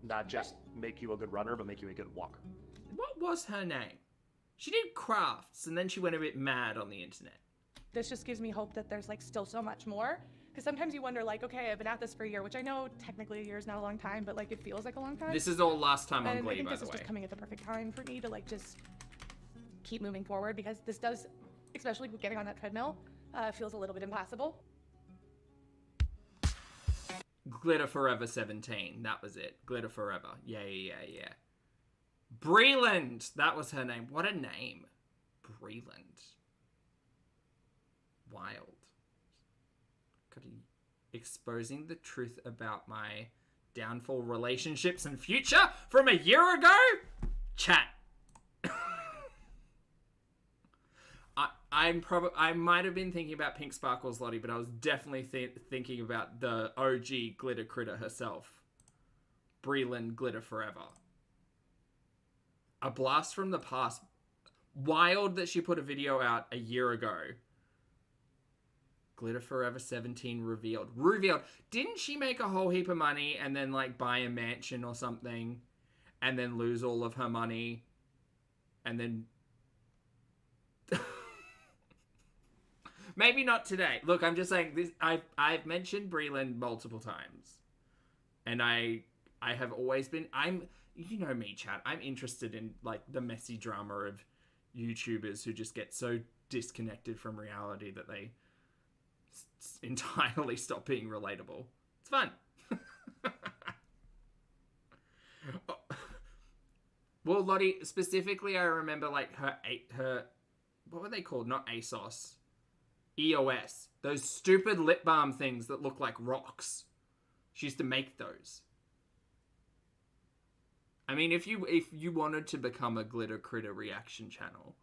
S5: Not just make you a good runner, but make you a good walker.
S1: What was her name? She did crafts, and then she went a bit mad on the internet.
S4: This just gives me hope that there's like still so much more. Because sometimes you wonder like, okay, I've been at this for a year, which I know technically a year is not a long time, but like it feels like a long time.
S1: This is all last time on
S4: And
S1: Glee,
S4: I think
S1: by
S4: this
S1: the
S4: is
S1: way.
S4: just coming at the perfect time for me to like just keep moving forward, because this does, especially with getting on that treadmill, feels a little bit impossible.
S1: Glitter Forever 17. That was it. Glitter Forever. Yeah. Breland. That was her name. What a name. Breland. Wild. Exposing the truth about my downfall relationships and future from a year ago? Chat. I might have been thinking about Pink Sparkles Lottie, but I was definitely thinking about the OG Glitter Critter herself. Breland Glitter Forever. A blast from the past. Wild that she put a video out a year ago. Glitter Forever 17 revealed. Didn't she make a whole heap of money and then like buy a mansion or something and then lose all of her money and then... Maybe not today. Look, I'm just saying this. I've mentioned Breland multiple times, and I have always been. You know me, chat. I'm interested in like the messy drama of YouTubers who just get so disconnected from reality that they entirely stop being relatable. It's fun. Well, Lottie, specifically, I remember like her. What were they called? Not ASOS. EOS. Those stupid lip balm things that look like rocks. She used to make those. I mean, if you wanted to become a Glitter Critter reaction channel,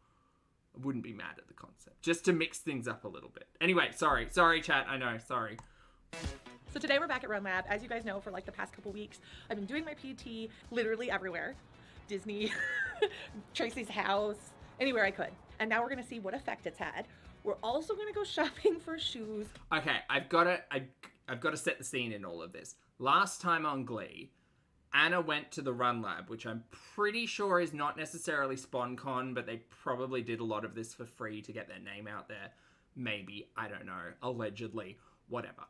S1: I wouldn't be mad at the concept. Just to mix things up a little bit. Anyway, sorry chat, I know, sorry.
S4: So today we're back at Run Lab. As you guys know, for like the past couple weeks, I've been doing my PT literally everywhere. Disney, Tracy's house, anywhere I could. And now we're gonna see what effect it's had. We're also gonna go shopping for shoes.
S1: Okay, I've got to set the scene in all of this. Last time on Glee, Anna went to the Run Lab, which I'm pretty sure is not necessarily SponCon, but they probably did a lot of this for free to get their name out there. Maybe, I don't know, allegedly, whatever.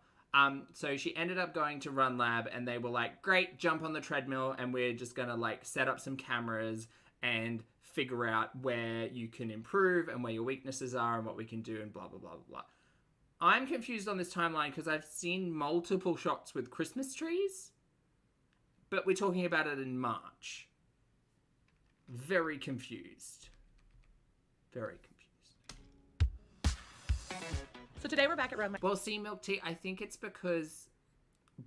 S1: So she ended up going to Run Lab, and they were like, great, jump on the treadmill, and we're just gonna like set up some cameras and figure out where you can improve and where your weaknesses are and what we can do and blah, blah, blah, blah, blah. I'm confused on this timeline because I've seen multiple shots with Christmas trees, but we're talking about it in March. Very confused. Very confused.
S4: So today we're back at REVERT.
S1: Well, see, Milk Tea, I think it's because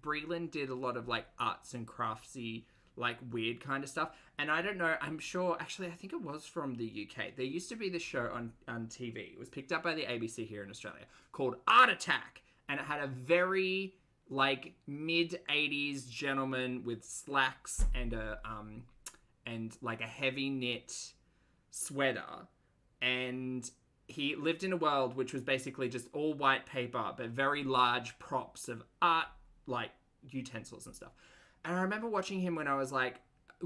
S1: Breland did a lot of like arts and craftsy, like weird kind of stuff. And I don't know, I'm sure, actually, I think it was from the UK. There used to be this show on TV. It was picked up by the ABC here in Australia called Art Attack. And it had a very like mid-80s gentleman with slacks and a like a heavy knit sweater. And he lived in a world which was basically just all white paper, but very large props of art, like utensils and stuff. And I remember watching him when I was like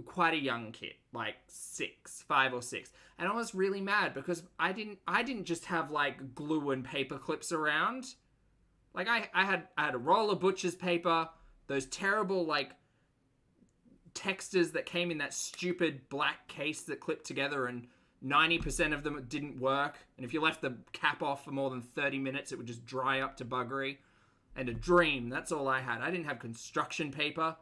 S1: quite a young kid, like 5 or 6. And I was really mad because I didn't just have like glue and paper clips around. Like I had a roll of butcher's paper, those terrible like textures that came in that stupid black case that clipped together, and 90% of them didn't work. And if you left the cap off for more than 30 minutes, it would just dry up to buggery. And a dream, that's all I had. I didn't have construction paper.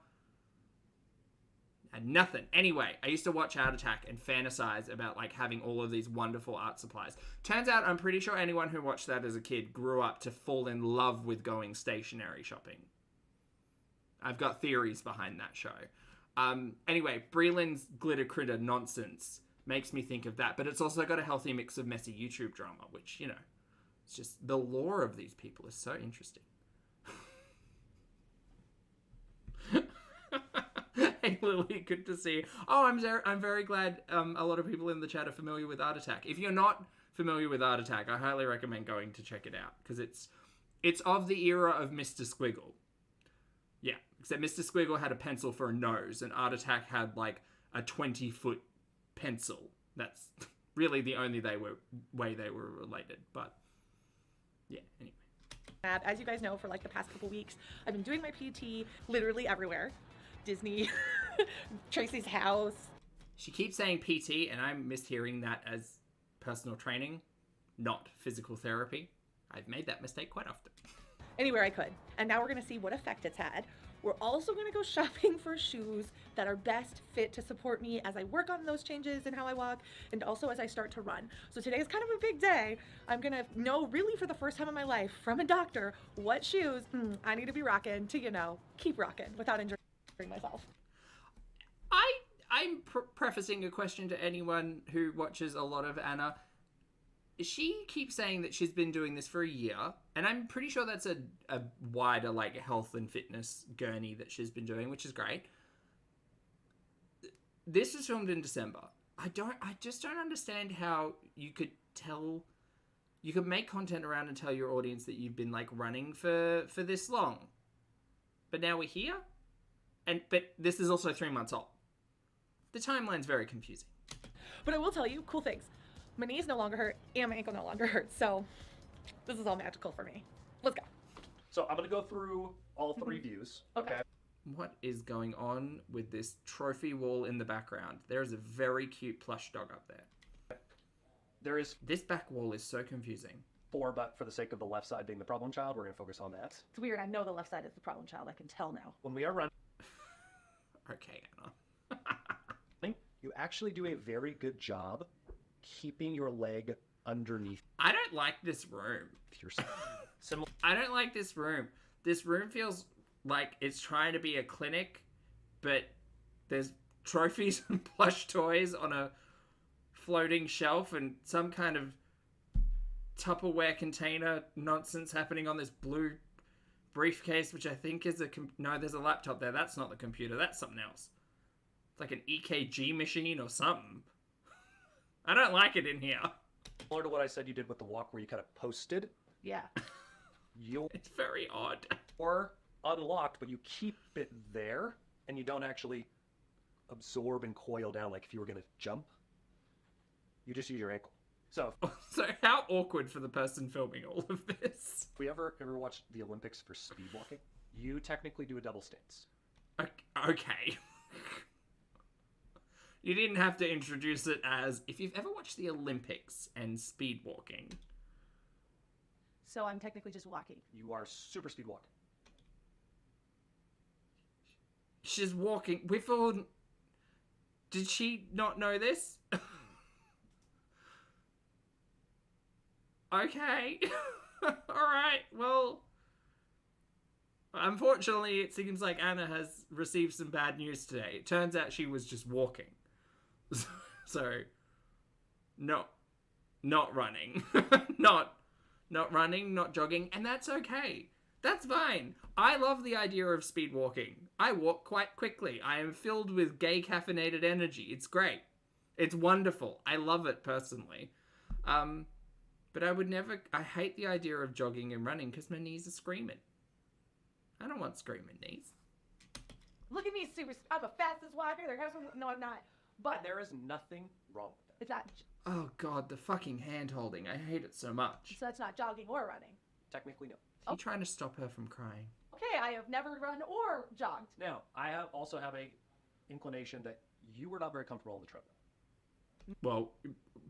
S1: I had nothing. Anyway, I used to watch Art Attack and fantasize about like having all of these wonderful art supplies. Turns out I'm pretty sure anyone who watched that as a kid grew up to fall in love with going stationery shopping. I've got theories behind that show. Anyway, Breland's glitter critter nonsense makes me think of that, but it's also got a healthy mix of messy YouTube drama, which, you know, it's just the lore of these people is so interesting. Hey Lily, good to see you. Oh, I'm very glad a lot of people in the chat are familiar with Art Attack. If you're not familiar with Art Attack, I highly recommend going to check it out, because it's of the era of Mr. Squiggle. Yeah, except Mr. Squiggle had a pencil for a nose, and Art Attack had like a 20-foot pencil. That's really the only way they were related. But yeah, anyway.
S4: As you guys know, for like the past couple weeks, I've been doing my PT literally everywhere. Disney, Tracy's house.
S1: She keeps saying PT, and I'm mishearing that as personal training, not physical therapy. I've made that mistake quite often.
S4: Anywhere I could. And now we're going to see what effect it's had. We're also going to go shopping for shoes that are best fit to support me as I work on those changes in how I walk, and also as I start to run. So today is kind of a big day. I'm going to know really for the first time in my life from a doctor what shoes I need to be rocking to, you know, keep rocking without injuring myself.
S1: I'm prefacing a question to anyone who watches a lot of Anna. She keeps saying that she's been doing this for a year, and I'm pretty sure that's a wider like health and fitness gurney that she's been doing, which is great. This is filmed in December. I just don't understand how you could make content around and tell your audience that you've been like running for this long. But now we're here, but this is also 3 months old. The timeline's very confusing.
S4: But I will tell you, cool things. My knees no longer hurt, and my ankle no longer hurts, so this is all magical for me. Let's go.
S5: So I'm going to go through all 3 views.
S4: Okay.
S1: What is going on with this trophy wall in the background? There is a very cute plush dog up there.
S5: There is
S1: This back wall is so confusing.
S5: 4, but for the sake of the left side being the problem child, we're going to focus on that.
S3: It's weird. I know the left side is the problem child. I can tell now.
S5: When we are running,
S1: Okay, Anna.
S5: you actually do a very good job keeping your leg underneath
S1: I don't like this room.
S5: yourself. Similar.
S1: I don't like this room. This room feels like it's trying to be a clinic, but there's trophies and plush toys on a floating shelf and some kind of Tupperware container nonsense happening on this blue briefcase, which I think is no, there's a laptop there. That's not the computer. That's something else. It's like an EKG machine or something. I don't like it in here.
S5: Similar to what I said you did with the walk, where you kind of posted.
S3: Yeah.
S1: It's very odd.
S5: You're unlocked, but you keep it there, and you don't actually absorb and coil down like if you were gonna jump. You just use your ankle. So,
S1: So how awkward for the person filming all of this.
S5: if we ever watched the Olympics for speed walking, you technically do a double stance.
S1: Okay. You didn't have to introduce it as, if you've ever watched the Olympics and speed walking.
S6: So I'm technically just walking.
S5: You are super speed walking.
S1: She's walking. We've all... Did she not know this? Okay. Alright, well... Unfortunately, it seems like Anna has received some bad news today. It turns out she was just walking. So... Not running. Not running, not jogging, and that's okay. That's fine. I love the idea of speed walking. I walk quite quickly. I am filled with gay caffeinated energy. It's great. It's wonderful. I love it personally. But I would never... I hate the idea of jogging and running because my knees are screaming. I don't want screaming knees.
S6: Look at me, I'm the fastest walker. No, I'm not. But
S5: There is nothing wrong with that.
S6: it's not.
S1: Oh god, the fucking hand holding. I hate it so much.
S6: So that's not jogging or running.
S5: Technically, no.
S1: Are you trying to stop her from crying?
S6: Okay, I have never run or jogged.
S5: Now, I also have a inclination that you were not very comfortable on the treadmill.
S1: Well,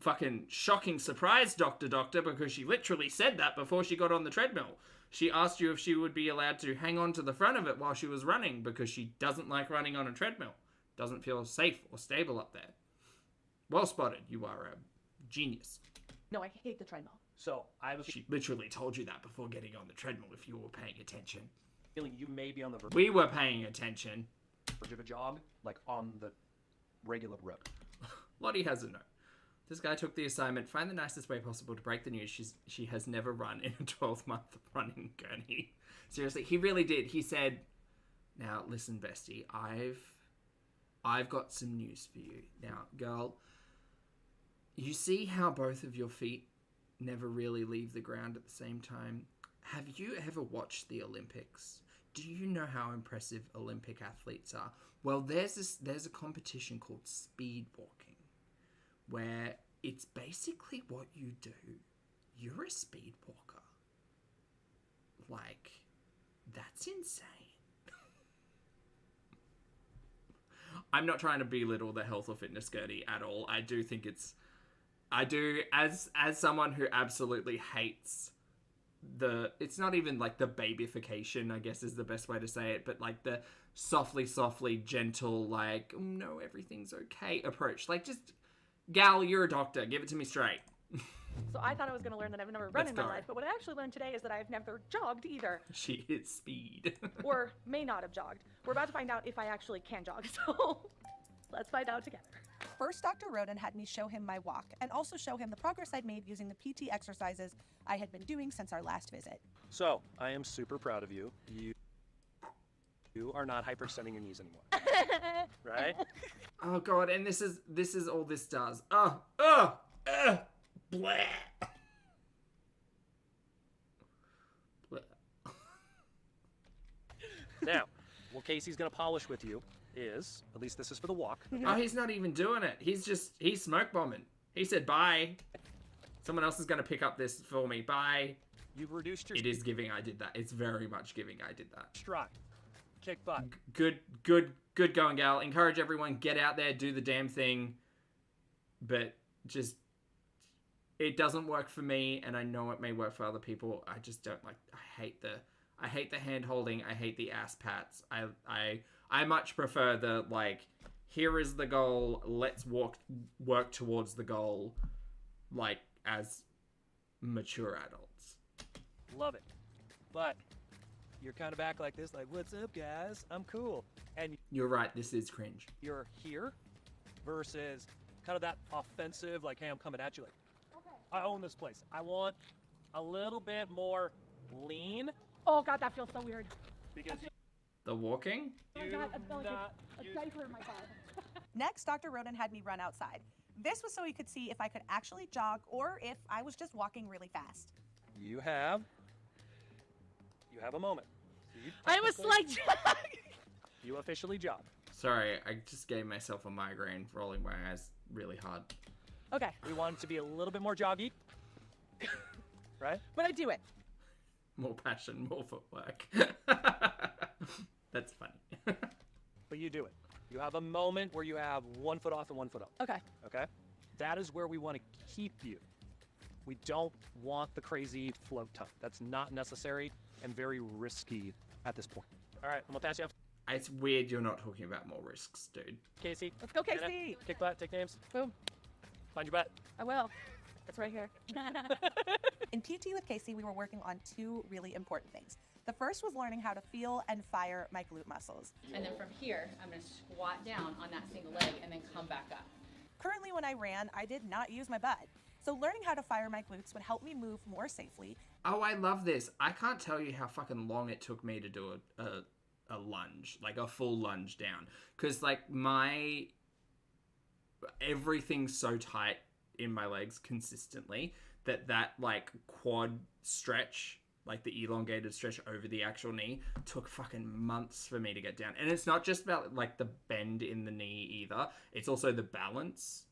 S1: fucking shocking surprise, Doctor, because she literally said that before she got on the treadmill. She asked you if she would be allowed to hang on to the front of it while she was running because she doesn't like running on a treadmill. Doesn't feel safe or stable up there. Well spotted. You are a genius.
S6: No, I hate the treadmill.
S5: So, I have a
S1: She literally told you that before getting on the treadmill if you were paying attention.
S5: feeling you may be on the verge
S1: We were paying attention.
S5: of a jog, like on the regular road.
S1: Lottie has a note. This guy took the assignment, find the nicest way possible to break the news she has never run in a 12-month running journey. Seriously, he really did. He said, now listen, bestie, I've got some news for you. Now, girl, you see how both of your feet never really leave the ground at the same time? Have you ever watched the Olympics? Do you know how impressive Olympic athletes are? Well, there's a competition called speed walking, where it's basically what you do. You're a speed walker. Like, that's insane. I'm not trying to belittle the health or fitness Gertie at all. I do think as someone who absolutely hates it's not even like the babyfication, I guess is the best way to say it, but like the softly, gentle, like, oh, no, everything's okay approach. Like, just, gal, you're a doctor. Give it to me straight.
S4: So I thought I was going to learn that I've never run
S1: Let's
S4: in my
S1: go.
S4: life, but what I actually learned today is that I've never jogged either,
S1: She is speed.
S4: or may not have jogged. We're about to find out if I actually can jog, so let's find out together.
S7: First, Dr. Roden had me show him my walk and also show him the progress I'd made using the PT exercises I had been doing since our last visit.
S5: So, I am super proud of you. You are not hyperextending your knees anymore. Right?
S1: Oh god, and this is all this does. Blah. Blah.
S5: Now, what Casey's gonna polish with you is, at least this is for the walk.
S1: Oh, he's not even doing it. He's smoke bombing. He said bye. Someone else is going to pick up this for me. Bye.
S5: You've reduced your
S1: It is giving I did that. It's very much giving I did that.
S5: stride. Kick butt.
S1: Good going, gal. Encourage everyone. Get out there. Do the damn thing. But just... It doesn't work for me, and I know it may work for other people. I just don't like... I hate the hand holding. I hate the ass pats. I much prefer the, like, here is the goal. Let's work towards the goal, like, as mature adults.
S5: Love it. But you're kind of act like this, like, what's up, guys? I'm cool. And
S1: You're right. This is cringe.
S5: you're here versus kind of that offensive, like, hey, I'm coming at you. Like, I own this place. I want a little bit more lean
S4: Oh god, that feels so weird.
S5: because
S1: The walking?
S4: Oh my god, I feel like a diaper in my car.
S7: Next, Dr. Roden had me run outside. This was so he could see if I could actually jog or if I was just walking really fast.
S5: you have a moment. So you
S4: I'm a
S5: technically-
S4: slight jog.
S5: You officially jog.
S1: Sorry, I just gave myself a migraine rolling my eyes really hard.
S4: Okay,
S5: We want it to be a little bit more joggy. Right?
S4: but I do it.
S1: More passion, more footwork. That's funny.
S5: But you do it. You have a moment where you have 1 foot off and 1 foot up.
S4: Okay.
S5: Okay? That is where we want to keep you. We don't want the crazy float tuck. That's not necessary and very risky at this point. All right, I'm gonna pass you off.
S1: It's weird you're not talking about more risks, dude.
S5: Casey.
S4: Let's go,
S5: Hannah,
S4: Casey.
S5: Kick butt, take names.
S4: Boom.
S5: Find your butt.
S4: I will. It's right here.
S7: In PT with Casey, we were working on 2 really important things. The first was learning how to feel and fire my glute muscles.
S8: And then from here, I'm going to squat down on that single leg and then come back up.
S7: Currently, when I ran, I did not use my butt. So learning how to fire my glutes would help me move more safely.
S1: Oh, I love this. I can't tell you how fucking long it took me to do a lunge, like a full lunge down. Because, like, everything's so tight in my legs consistently that like, quad stretch, like the elongated stretch over the actual knee, took fucking months for me to get down. And it's not just about, like, the bend in the knee either. It's also the balance.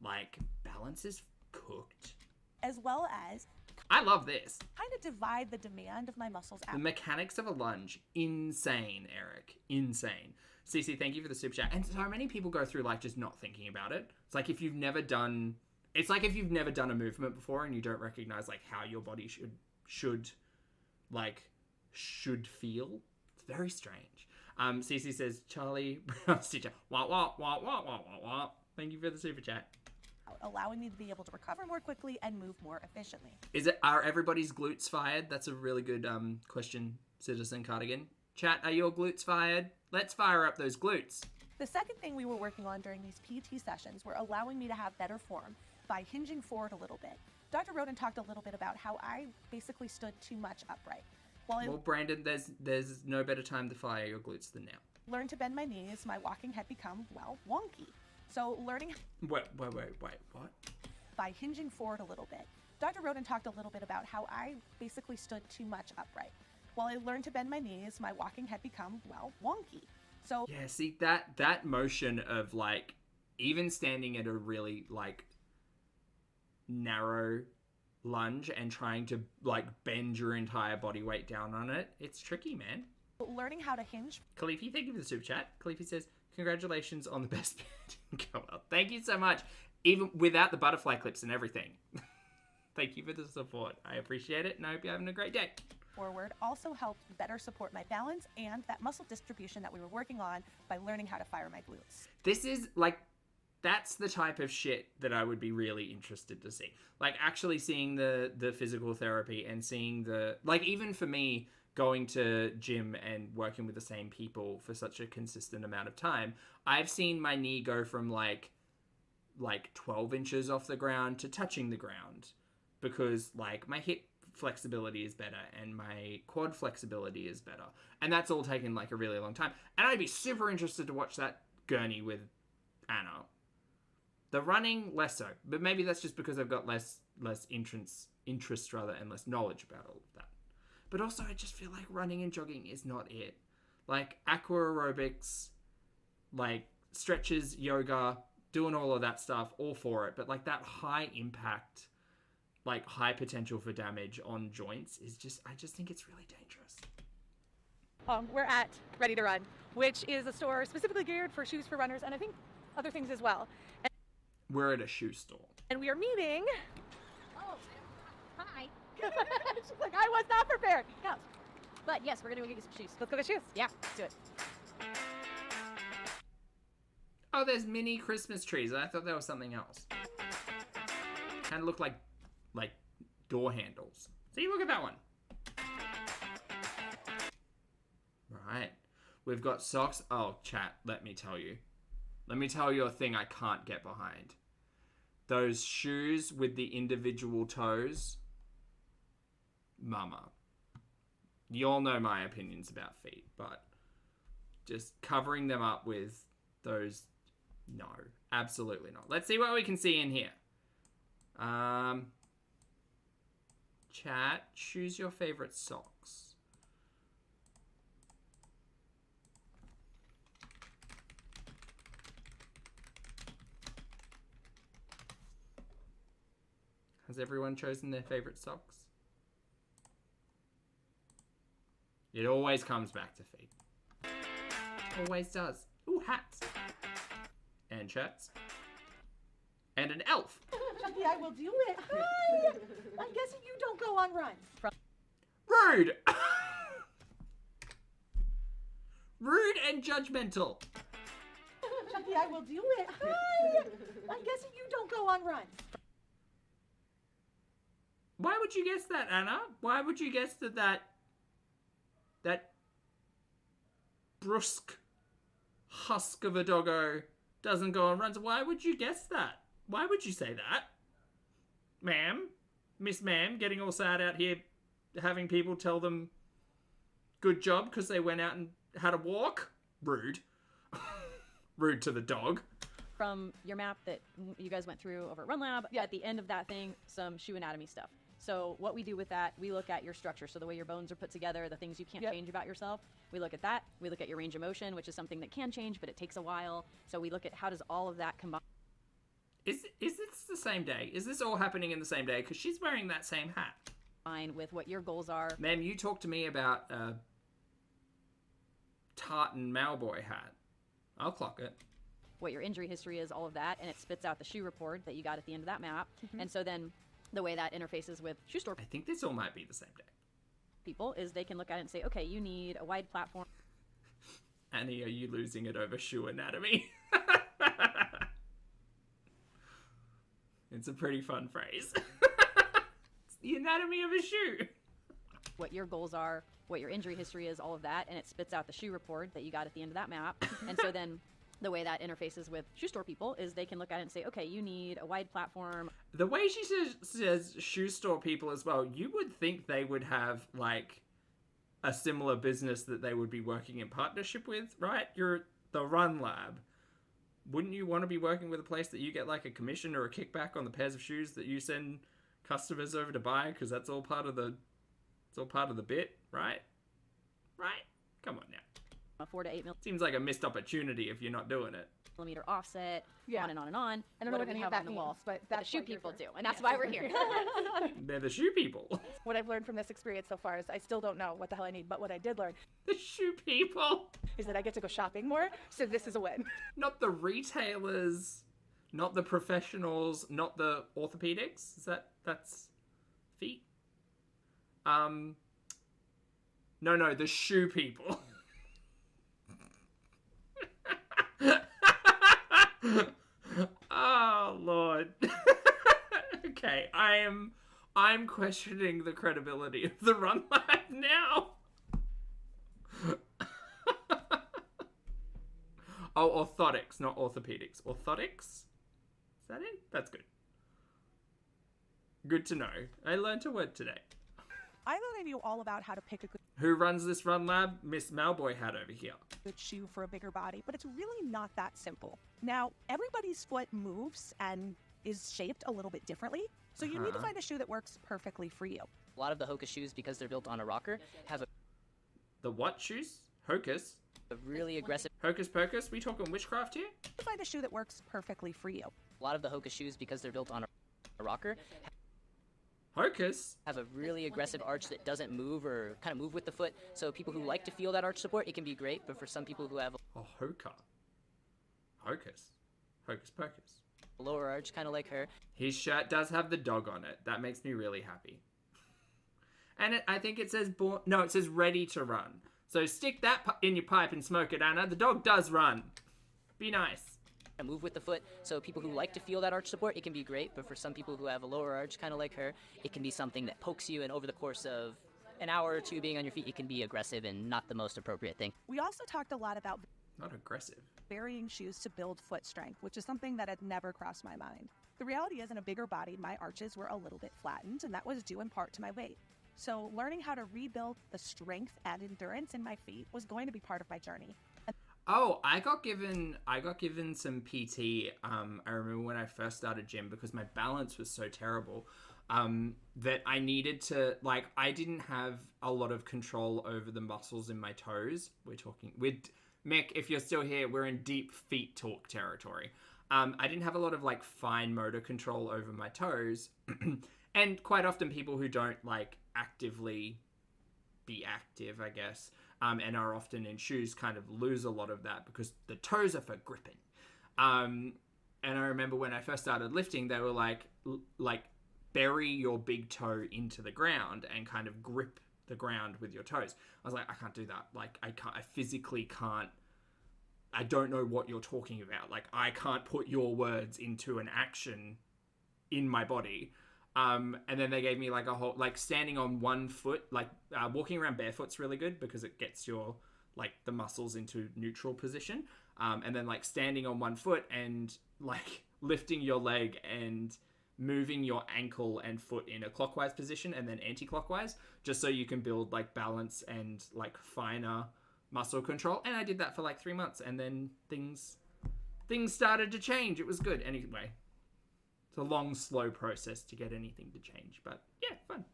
S1: Like, balance is cooked.
S7: As well as
S1: I love this.
S7: kind of divide the demand of my muscles
S1: The
S7: out.
S1: mechanics of a lunge, insane, Eric. Insane. Cece, thank you for the super chat. And so many people go through, like, just not thinking about it. It's like if you've never done a movement before and you don't recognize, like, how your body should feel. It's very strange. Cece says, Charlie Brown Stitcher. Wah, wah, wah, wah, wah, wah, wah. Thank you for the super chat.
S7: Allowing me to be able to recover more quickly and move more efficiently.
S1: Are everybody's glutes fired? That's a really good question, Citizen Cardigan. Chat, are your glutes fired? Let's fire up those glutes.
S7: The second thing we were working on during these PT sessions were allowing me to have better form by hinging forward a little bit. Dr. Roden talked a little bit about how I basically stood too much upright. While
S1: Well, Brandon, there's no better time to fire your glutes than now.
S7: I learned to bend my knees, my walking had become, well, wonky. So learning
S1: Wait, what?
S7: by hinging forward a little bit. Dr. Roden talked a little bit about how I basically stood too much upright. While I learned to bend my knees, my walking had become, well, wonky. So
S1: Yeah, see, that motion of, like, even standing at a really, like, narrow lunge and trying to, like, bend your entire body weight down on it, it's tricky, man.
S7: learning how to hinge
S1: Khalifi, thank you for the super chat. Khalifi says, congratulations on the best bit. Go well. Thank you so much. Even without the butterfly clips and everything. Thank you for the support. I appreciate it, and I hope you're having a great day.
S7: forward also helped better support my balance and that muscle distribution that we were working on by learning how to fire my glutes.
S1: This is, like, that's the type of shit that I would be really interested to see. Like, actually seeing the physical therapy and seeing like, even for me, going to gym and working with the same people for such a consistent amount of time, I've seen my knee go from, like 12 inches off the ground to touching the ground because, like, my hip flexibility is better and my quad flexibility is better. And that's all taken, like, a really long time. And I'd be super interested to watch that gurney with Anna. The running, less so. But maybe that's just because I've got less interest rather, and less knowledge about all of that. But also, I just feel like running and jogging is not it. Like, aqua aerobics, like, stretches, yoga, doing all of that stuff, all for it. But, like, that high impact, like, high potential for damage on joints is just, I just think it's really dangerous.
S4: We're at Ready to Run, which is a store specifically geared for shoes for runners, and I think other things as well.
S1: We're at a shoe store.
S4: And we are meeting.
S6: Oh, hi.
S4: She's like, I was not prepared. No.
S6: But yes, we're gonna go get you some shoes.
S4: Let's go get shoes.
S6: Yeah, let's do it.
S1: Oh, there's mini Christmas trees. I thought that was something else. Kind of look like door handles. See, look at that one. Right. We've got socks. Oh, chat, let me tell you. Let me tell you a thing I can't get behind. Those shoes with the individual toes. Mama. You all know my opinions about feet, but just covering them up with those, no, absolutely not. Let's see what we can see in here. Chat, choose your favorite socks. Has everyone chosen their favorite socks? It always comes back to feet. Always does. Ooh, hats. And shirts. And an elf.
S6: Chucky, I will do it. Hi! I'm guessing you don't go on runs.
S1: Rude! Rude and judgmental.
S6: Chucky, I will do it. Hi! I'm guessing you don't go on runs.
S1: Why would you guess that, Anna? Why would you guess that brusque husk of a doggo doesn't go on runs? Why would you guess that? Why would you say that? Ma'am? Miss Ma'am, getting all sad out here having people tell them good job because they went out and had a walk? Rude. Rude to the dog.
S9: From your map that you guys went through over at Run Lab, at the end of that thing, some shoe anatomy stuff. So what we do with that, we look at your structure. So the way your bones are put together, the things you can't change about yourself, we look at that. We look at your range of motion, which is something that can change, but it takes a while. So we look at how does all of that combine.
S1: Is this the same day? Is this all happening in the same day? Because she's wearing that same hat.
S9: With what your goals are.
S1: Ma'am, you talked to me about a tartan Malboy hat. I'll clock it.
S9: What your injury history is, all of that, and it spits out the shoe report that you got at the end of that map. And so then the way that interfaces with shoe store
S1: I think this all might be the same day.
S9: people is they can look at it and say, okay, you need a wide platform.
S1: Annie, are you losing it over shoe anatomy? It's a pretty fun phrase. It's the anatomy of a shoe.
S9: What your goals are, what your injury history is, all of that, and it spits out the shoe report that you got at the end of that map. And so then the way that interfaces with shoe store people is they can look at it and say, okay, you need a wide platform.
S1: The way she says shoe store people as well, you would think they would have, like, a similar business that they would be working in partnership with, right? You're the Run Lab. Wouldn't you want to be working with a place that you get, like, a commission or a kickback on the pairs of shoes that you send customers over to buy? Because that's all part of the... It's all part of the bit, right? Right? Come on now.
S9: A 4 to 8
S1: Seems like a missed opportunity if you're not doing it.
S9: millimeter offset, on and on and on.
S6: I don't know what
S9: do we
S6: any
S9: have
S6: of
S9: on
S6: that
S9: the wall?
S6: means, but
S9: The
S6: that's
S9: shoe
S6: what you're
S9: people do,
S6: doing.
S9: and that's why we're here.
S1: They're the shoe people.
S3: What I've learned from this experience so far is I still don't know what the hell I need, but what I did learn
S1: The shoe people.
S3: is that I get to go shopping more, so this is a win.
S1: Not the retailers, not the professionals, not the orthopedics. That's feet? No, the shoe people. Oh, Lord. Okay, I'm questioning the credibility of the Run Lab now. Oh, orthotics, not orthopedics. Orthotics? Is that it? That's good. Good to know. I learned a word today.
S7: I thought I knew all about how to pick a
S1: Who runs this Run Lab? Miss Malboy hat over here.
S7: good shoe for a bigger body, but it's really not that simple. Now, everybody's foot moves and is shaped a little bit differently, so you need to find a shoe that works perfectly for you.
S10: A lot of the Hoka shoes, because they're built on a rocker, have
S1: The what shoes? Hocus?
S10: a really aggressive.
S1: Hocus pocus? We talking witchcraft here?
S7: Find a shoe that works perfectly for you.
S10: A lot of the Hoka shoes, because they're built on a rocker,
S1: Hocus?
S10: have a really aggressive arch that doesn't move or kind of move with the foot. So people who like to feel that arch support, it can be great. But for some people who have
S1: Oh, Hoka. Hocus. Hocus pocus.
S10: a lower arch, kind of like her,
S1: His shirt does have the dog on it. That makes me really happy. And I think it says born... No, it says ready to run. So stick that in your pipe and smoke it, Anna. The dog does run. Be nice.
S10: move with the foot. So people who like to feel that arch support, it can be great. But for some people who have a lower arch, kind of like her, it can be something that pokes you. And over the course of an hour or two being on your feet, it can be aggressive and not the most appropriate thing.
S7: We also talked a lot about
S1: Not aggressive.
S7: varying shoes to build foot strength, which is something that had never crossed my mind. The reality is, in a bigger body, my arches were a little bit flattened, and that was due in part to my weight. So learning how to rebuild the strength and endurance in my feet was going to be part of my journey.
S1: Oh, I got given some PT. I remember when I first started gym because my balance was so terrible that I needed to, like, I didn't have a lot of control over the muscles in my toes. We're talking with Mick. If you're still here, we're in deep feet talk territory. I didn't have a lot of like fine motor control over my toes, And quite often people who don't like actively be active, I guess, and are often in shoes kind of lose a lot of that because the toes are for gripping. And I remember when I first started lifting, they were like bury your big toe into the ground and kind of grip the ground with your toes. I was like, I can't do that. Like, I physically can't. I don't know what you're talking about. Like, I can't put your words into an action in my body. And then they gave me like a whole, like standing on one foot, like walking around barefoot's really good because it gets your, like the muscles into neutral position. And then like standing on one foot and like lifting your leg and moving your ankle and foot in a clockwise position and then anti-clockwise, just so you can build like balance and like finer muscle control. And I did that for like 3 months, and then things started to change. It was good. Anyway, it's a long, slow process to get anything to change, but yeah, fun.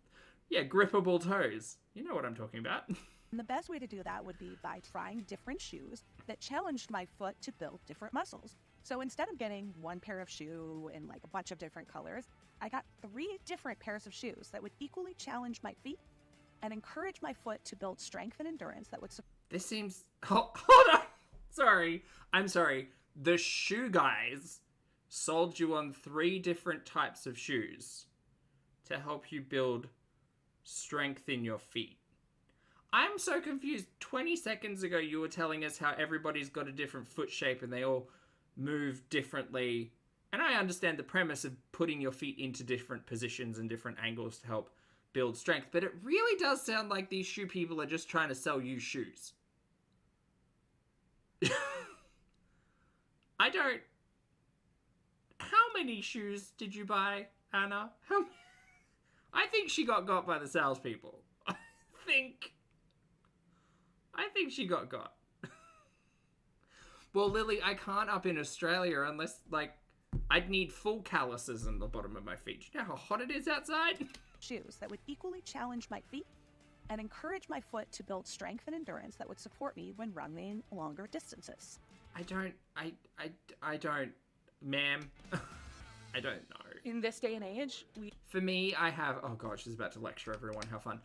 S1: Yeah, grippable toes. You know what I'm talking about.
S7: And the best way to do that would be by trying different shoes that challenged my foot to build different muscles. So instead of getting one pair of shoe in like a bunch of different colors, I got 3 different pairs of shoes that would equally challenge my feet and encourage my foot to build strength and endurance that would support.
S1: This seems... Hold on. Sorry. I'm sorry. The shoe guys sold you on 3 different types of shoes to help you build strength in your feet. I'm so confused. 20 seconds ago, you were telling us how everybody's got a different foot shape and they all move differently. And I understand the premise of putting your feet into different positions and different angles to help build strength, but it really does sound like these shoe people are just trying to sell you shoes. I don't... How many shoes did you buy, Anna? I think she got by the salespeople. I think she got. Well, Lily, I can't up in Australia unless, like, I'd need full calluses on the bottom of my feet. Do you know how hot it is outside?
S7: Shoes that would equally challenge my feet and encourage my foot to build strength and endurance that would support me when running longer distances.
S1: I don't, ma'am. I don't know.
S4: In this day and age,
S1: For me, I have, oh gosh, this is about to lecture everyone, how fun.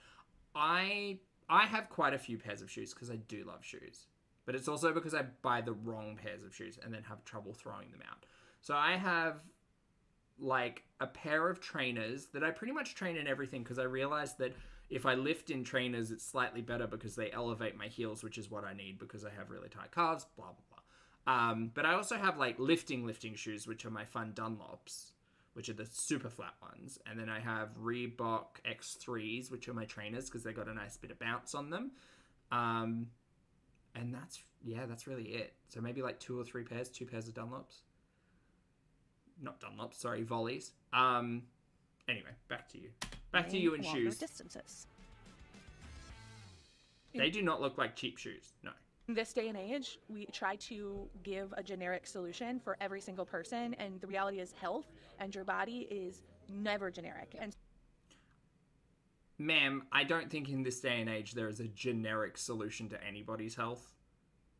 S1: I have quite a few pairs of shoes because I do love shoes. But it's also because I buy the wrong pairs of shoes and then have trouble throwing them out. So I have like a pair of trainers that I pretty much train in everything because I realized that if I lift in trainers, it's slightly better because they elevate my heels, which is what I need because I have really tight calves, blah, blah, blah. But I also have like lifting shoes, which are my fun Dunlops, which are the super flat ones. And then I have Reebok X3s, which are my trainers because they got a nice bit of bounce on them. And that's really it. So maybe like 2 or 3 pairs, 2 pairs of Dunlops. Not Dunlops, sorry, Volleys. Anyway, back to you. Back to you and shoes.
S7: Distances.
S1: They do not look like cheap shoes, no.
S4: in this day and age, we try to give a generic solution for every single person, and the reality is health and your body is never generic. And
S1: ma'am, I don't think in this day and age there is a generic solution to anybody's health.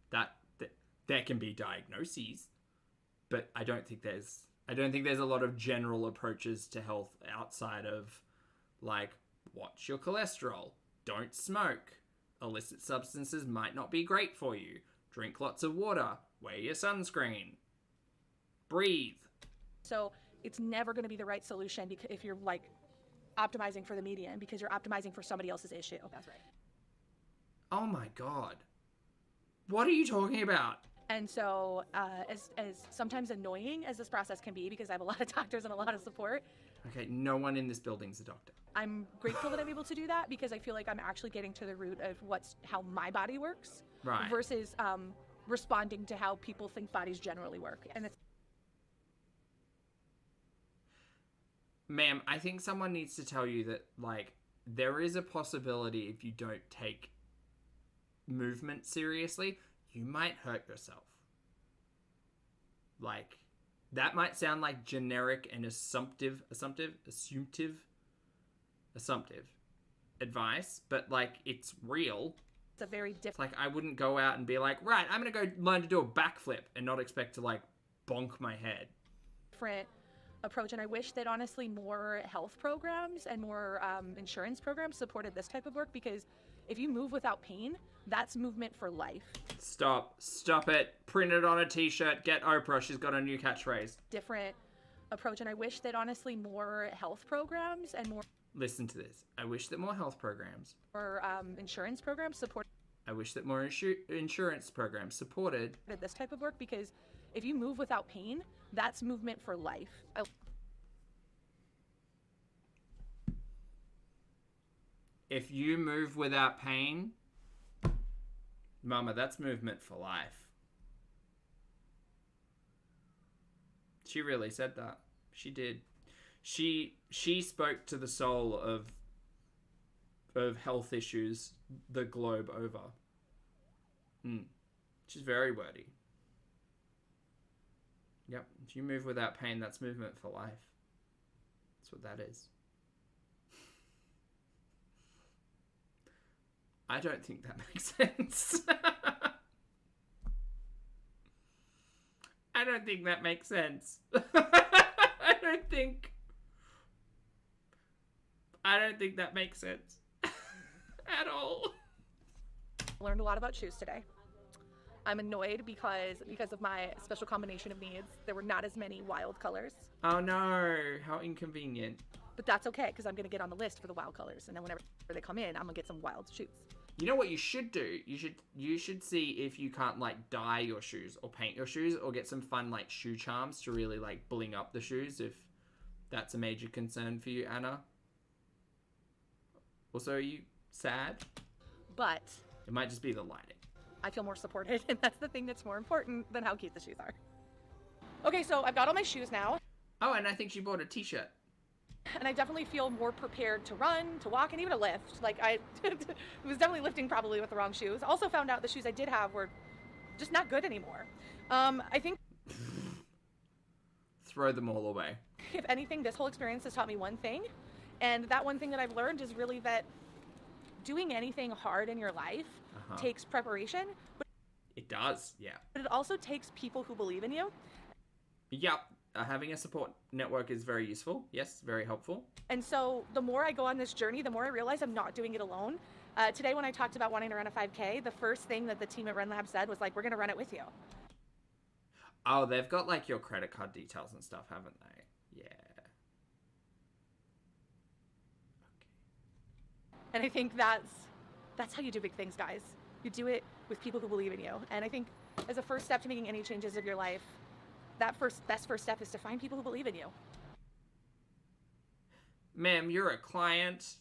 S1: That there can be diagnoses, but I don't think there's a lot of general approaches to health outside of, like, watch your cholesterol, don't smoke, illicit substances might not be great for you, drink lots of water, wear your sunscreen, breathe.
S4: so it's never going to be the right solution because if you're like optimizing for the median, because you're optimizing for somebody else's issue. That's right.
S1: Oh my God. What are you talking about?
S4: And so as sometimes annoying as this process can be, because I have a lot of doctors and a lot of support.
S1: Okay, no one in this building's a doctor.
S4: I'm grateful that I'm able to do that because I feel like I'm actually getting to the root of how my body works,
S1: right,
S4: versus responding to how people think bodies generally work. And it's
S1: Ma'am, I think someone needs to tell you that, like, there is a possibility if you don't take movement seriously, you might hurt yourself. Like, that might sound like generic and assumptive advice, but, like, it's real.
S4: It's a very different...
S1: Like, I wouldn't go out and be like, right, I'm going to go learn to do a backflip and not expect to, like, bonk my head.
S4: Different approach, and I wish that honestly more health programs and more insurance programs supported this type of work, because if you move without pain, that's movement for life.
S1: Stop it. Print it on a t-shirt. Get Oprah. She's got a new catchphrase.
S4: Different approach, and I wish that honestly more health programs and more
S1: Listen to this. I wish that more health programs
S4: or insurance programs supported
S1: I wish that more insurance programs supported
S4: this type of work, because if you move without pain, that's movement for life.
S1: If you move without pain, Mama, that's movement for life. She really said that. She did. She spoke to the soul of health issues the globe over. She's very wordy. Yep. If you move without pain, that's movement for life. That's what that is. I don't think that makes sense. I don't think that makes sense. I don't think that makes sense at all.
S4: Learned a lot about shoes today. I'm annoyed because of my special combination of needs, there were not as many wild colors.
S1: Oh no, how inconvenient.
S4: But that's okay, because I'm going to get on the list for the wild colors, and then whenever they come in, I'm going to get some wild shoes.
S1: You know what you should do? You should see if you can't like dye your shoes or paint your shoes or get some fun like shoe charms to really like bling up the shoes if that's a major concern for you, Anna. Also, are you sad?
S4: But
S1: it might just be the lighting.
S4: I feel more supported, and that's the thing that's more important than how cute the shoes are. Okay, so I've got all my shoes now.
S1: Oh, and I think she bought a t-shirt.
S4: And I definitely feel more prepared to run, to walk, and even to lift. Like, I was definitely lifting probably with the wrong shoes. Also found out the shoes I did have were just not good anymore. I think...
S1: Throw them all away.
S4: If anything, this whole experience has taught me one thing. And that one thing that I've learned is really that doing anything hard in your life takes preparation. But
S1: it does, yeah.
S4: But it also takes people who believe in you.
S1: Yep. Having a support network is very useful. Yes, very helpful.
S4: And so the more I go on this journey, the more I realize I'm not doing it alone. Today when I talked about wanting to run a 5K, the first thing that the team at Run Lab said was like, we're going to run it with you.
S1: Oh, they've got like your credit card details and stuff, haven't they? Yeah. Okay.
S4: And I think that's how you do big things, guys. You do it with people who believe in you. And I think as a first step to making any changes of your life, that best first step is to find people who believe in you.
S1: Ma'am, you're a client.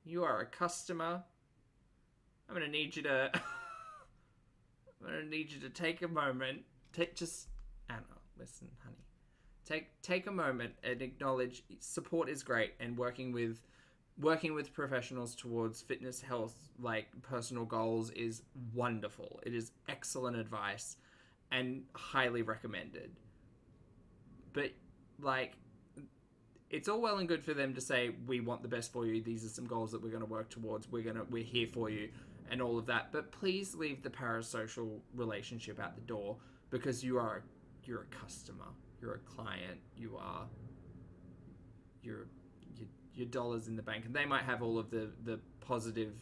S1: You are a customer. I'm gonna need you to take a moment. Anna, listen, honey. Take a moment and acknowledge support is great, and working with professionals towards fitness, health, like personal goals is wonderful. It is excellent advice and highly recommended. But like, it's all well and good for them to say, we want the best for you, these are some goals that we're going to work towards, we're here for you, and all of that. But please leave the parasocial relationship at the door, because you're a customer, you're a client, your dollars in the bank, and they might have all of the positive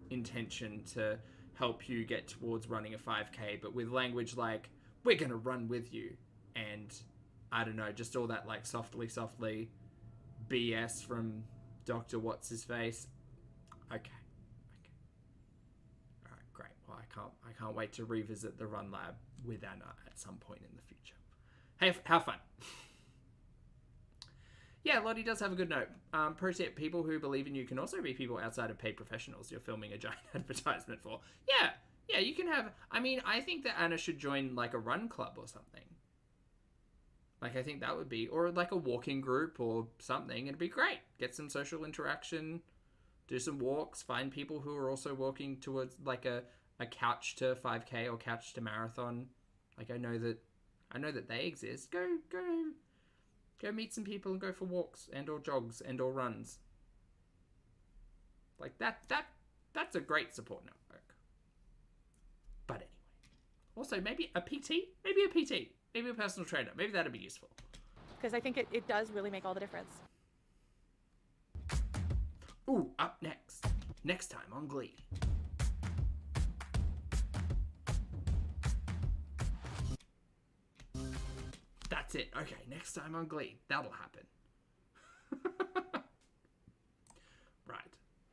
S1: intention to help you get towards running a 5K, but with language like, we're gonna run with you, and I don't know, just all that like softly BS from Dr. What's-His-Face. Okay. Alright, great. Well, I can't wait to revisit the Run Lab with Anna at some point in the future. Hey, have fun. Yeah, Lottie does have a good note. Pro tip, people who believe in you can also be people outside of paid professionals you're filming a giant advertisement for. Yeah, you can have... I mean, I think that Anna should join, like, a run club or something. Like, I think that would be... Or, like, a walking group or something. It'd be great. Get some social interaction, do some walks, find people who are also walking towards, like, a couch to 5K or couch to marathon. Like, I know that they exist. Go meet some people and go for walks and or jogs and or runs. Like, that's a great support network. But anyway. Also, maybe a PT? Maybe a personal trainer. Maybe that'd be useful.
S4: because I think it does really make all the difference.
S1: Ooh, up next. Next time on Glee. That's it. Okay, next time on Glee. That'll happen. Right.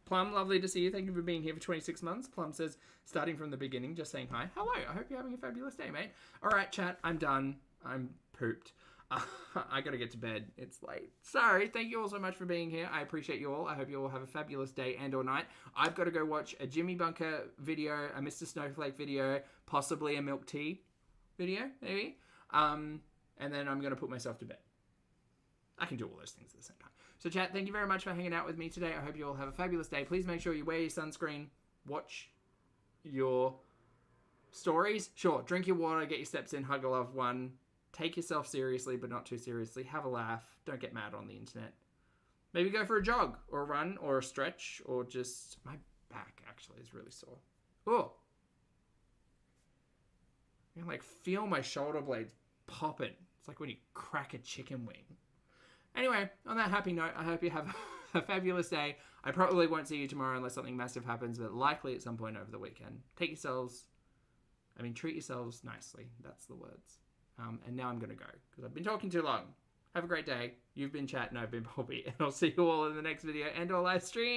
S1: Plum, lovely to see you. Thank you for being here for 26 months. Plum says, starting from the beginning, just saying hi. Hello, I hope you're having a fabulous day, mate. All right, chat, I'm done. I'm pooped. I gotta get to bed. It's late. Sorry. Thank you all so much for being here. I appreciate you all. I hope you all have a fabulous day and or night. I've got to go watch a Jimmy Bunker video, a Mr. Snowflake video, possibly a milk tea video, maybe. And then I'm gonna put myself to bed. I can do all those things at the same time. So chat, thank you very much for hanging out with me today. I hope you all have a fabulous day. Please make sure you wear your sunscreen, watch your stories. Sure, drink your water, get your steps in, hug a loved one. Take yourself seriously, but not too seriously. Have a laugh. Don't get mad on the internet. Maybe go for a jog or a run or a stretch or just... My back actually is really sore. Oh. I can like feel my shoulder blades popping. It's like when you crack a chicken wing. Anyway, on that happy note, I hope you have a fabulous day. I probably won't see you tomorrow unless something massive happens, but likely at some point over the weekend. Treat yourselves nicely. That's the words. And now I'm going to go because I've been talking too long. Have a great day. You've been Chat and I've been Bobby. And I'll see you all in the next video and or live stream.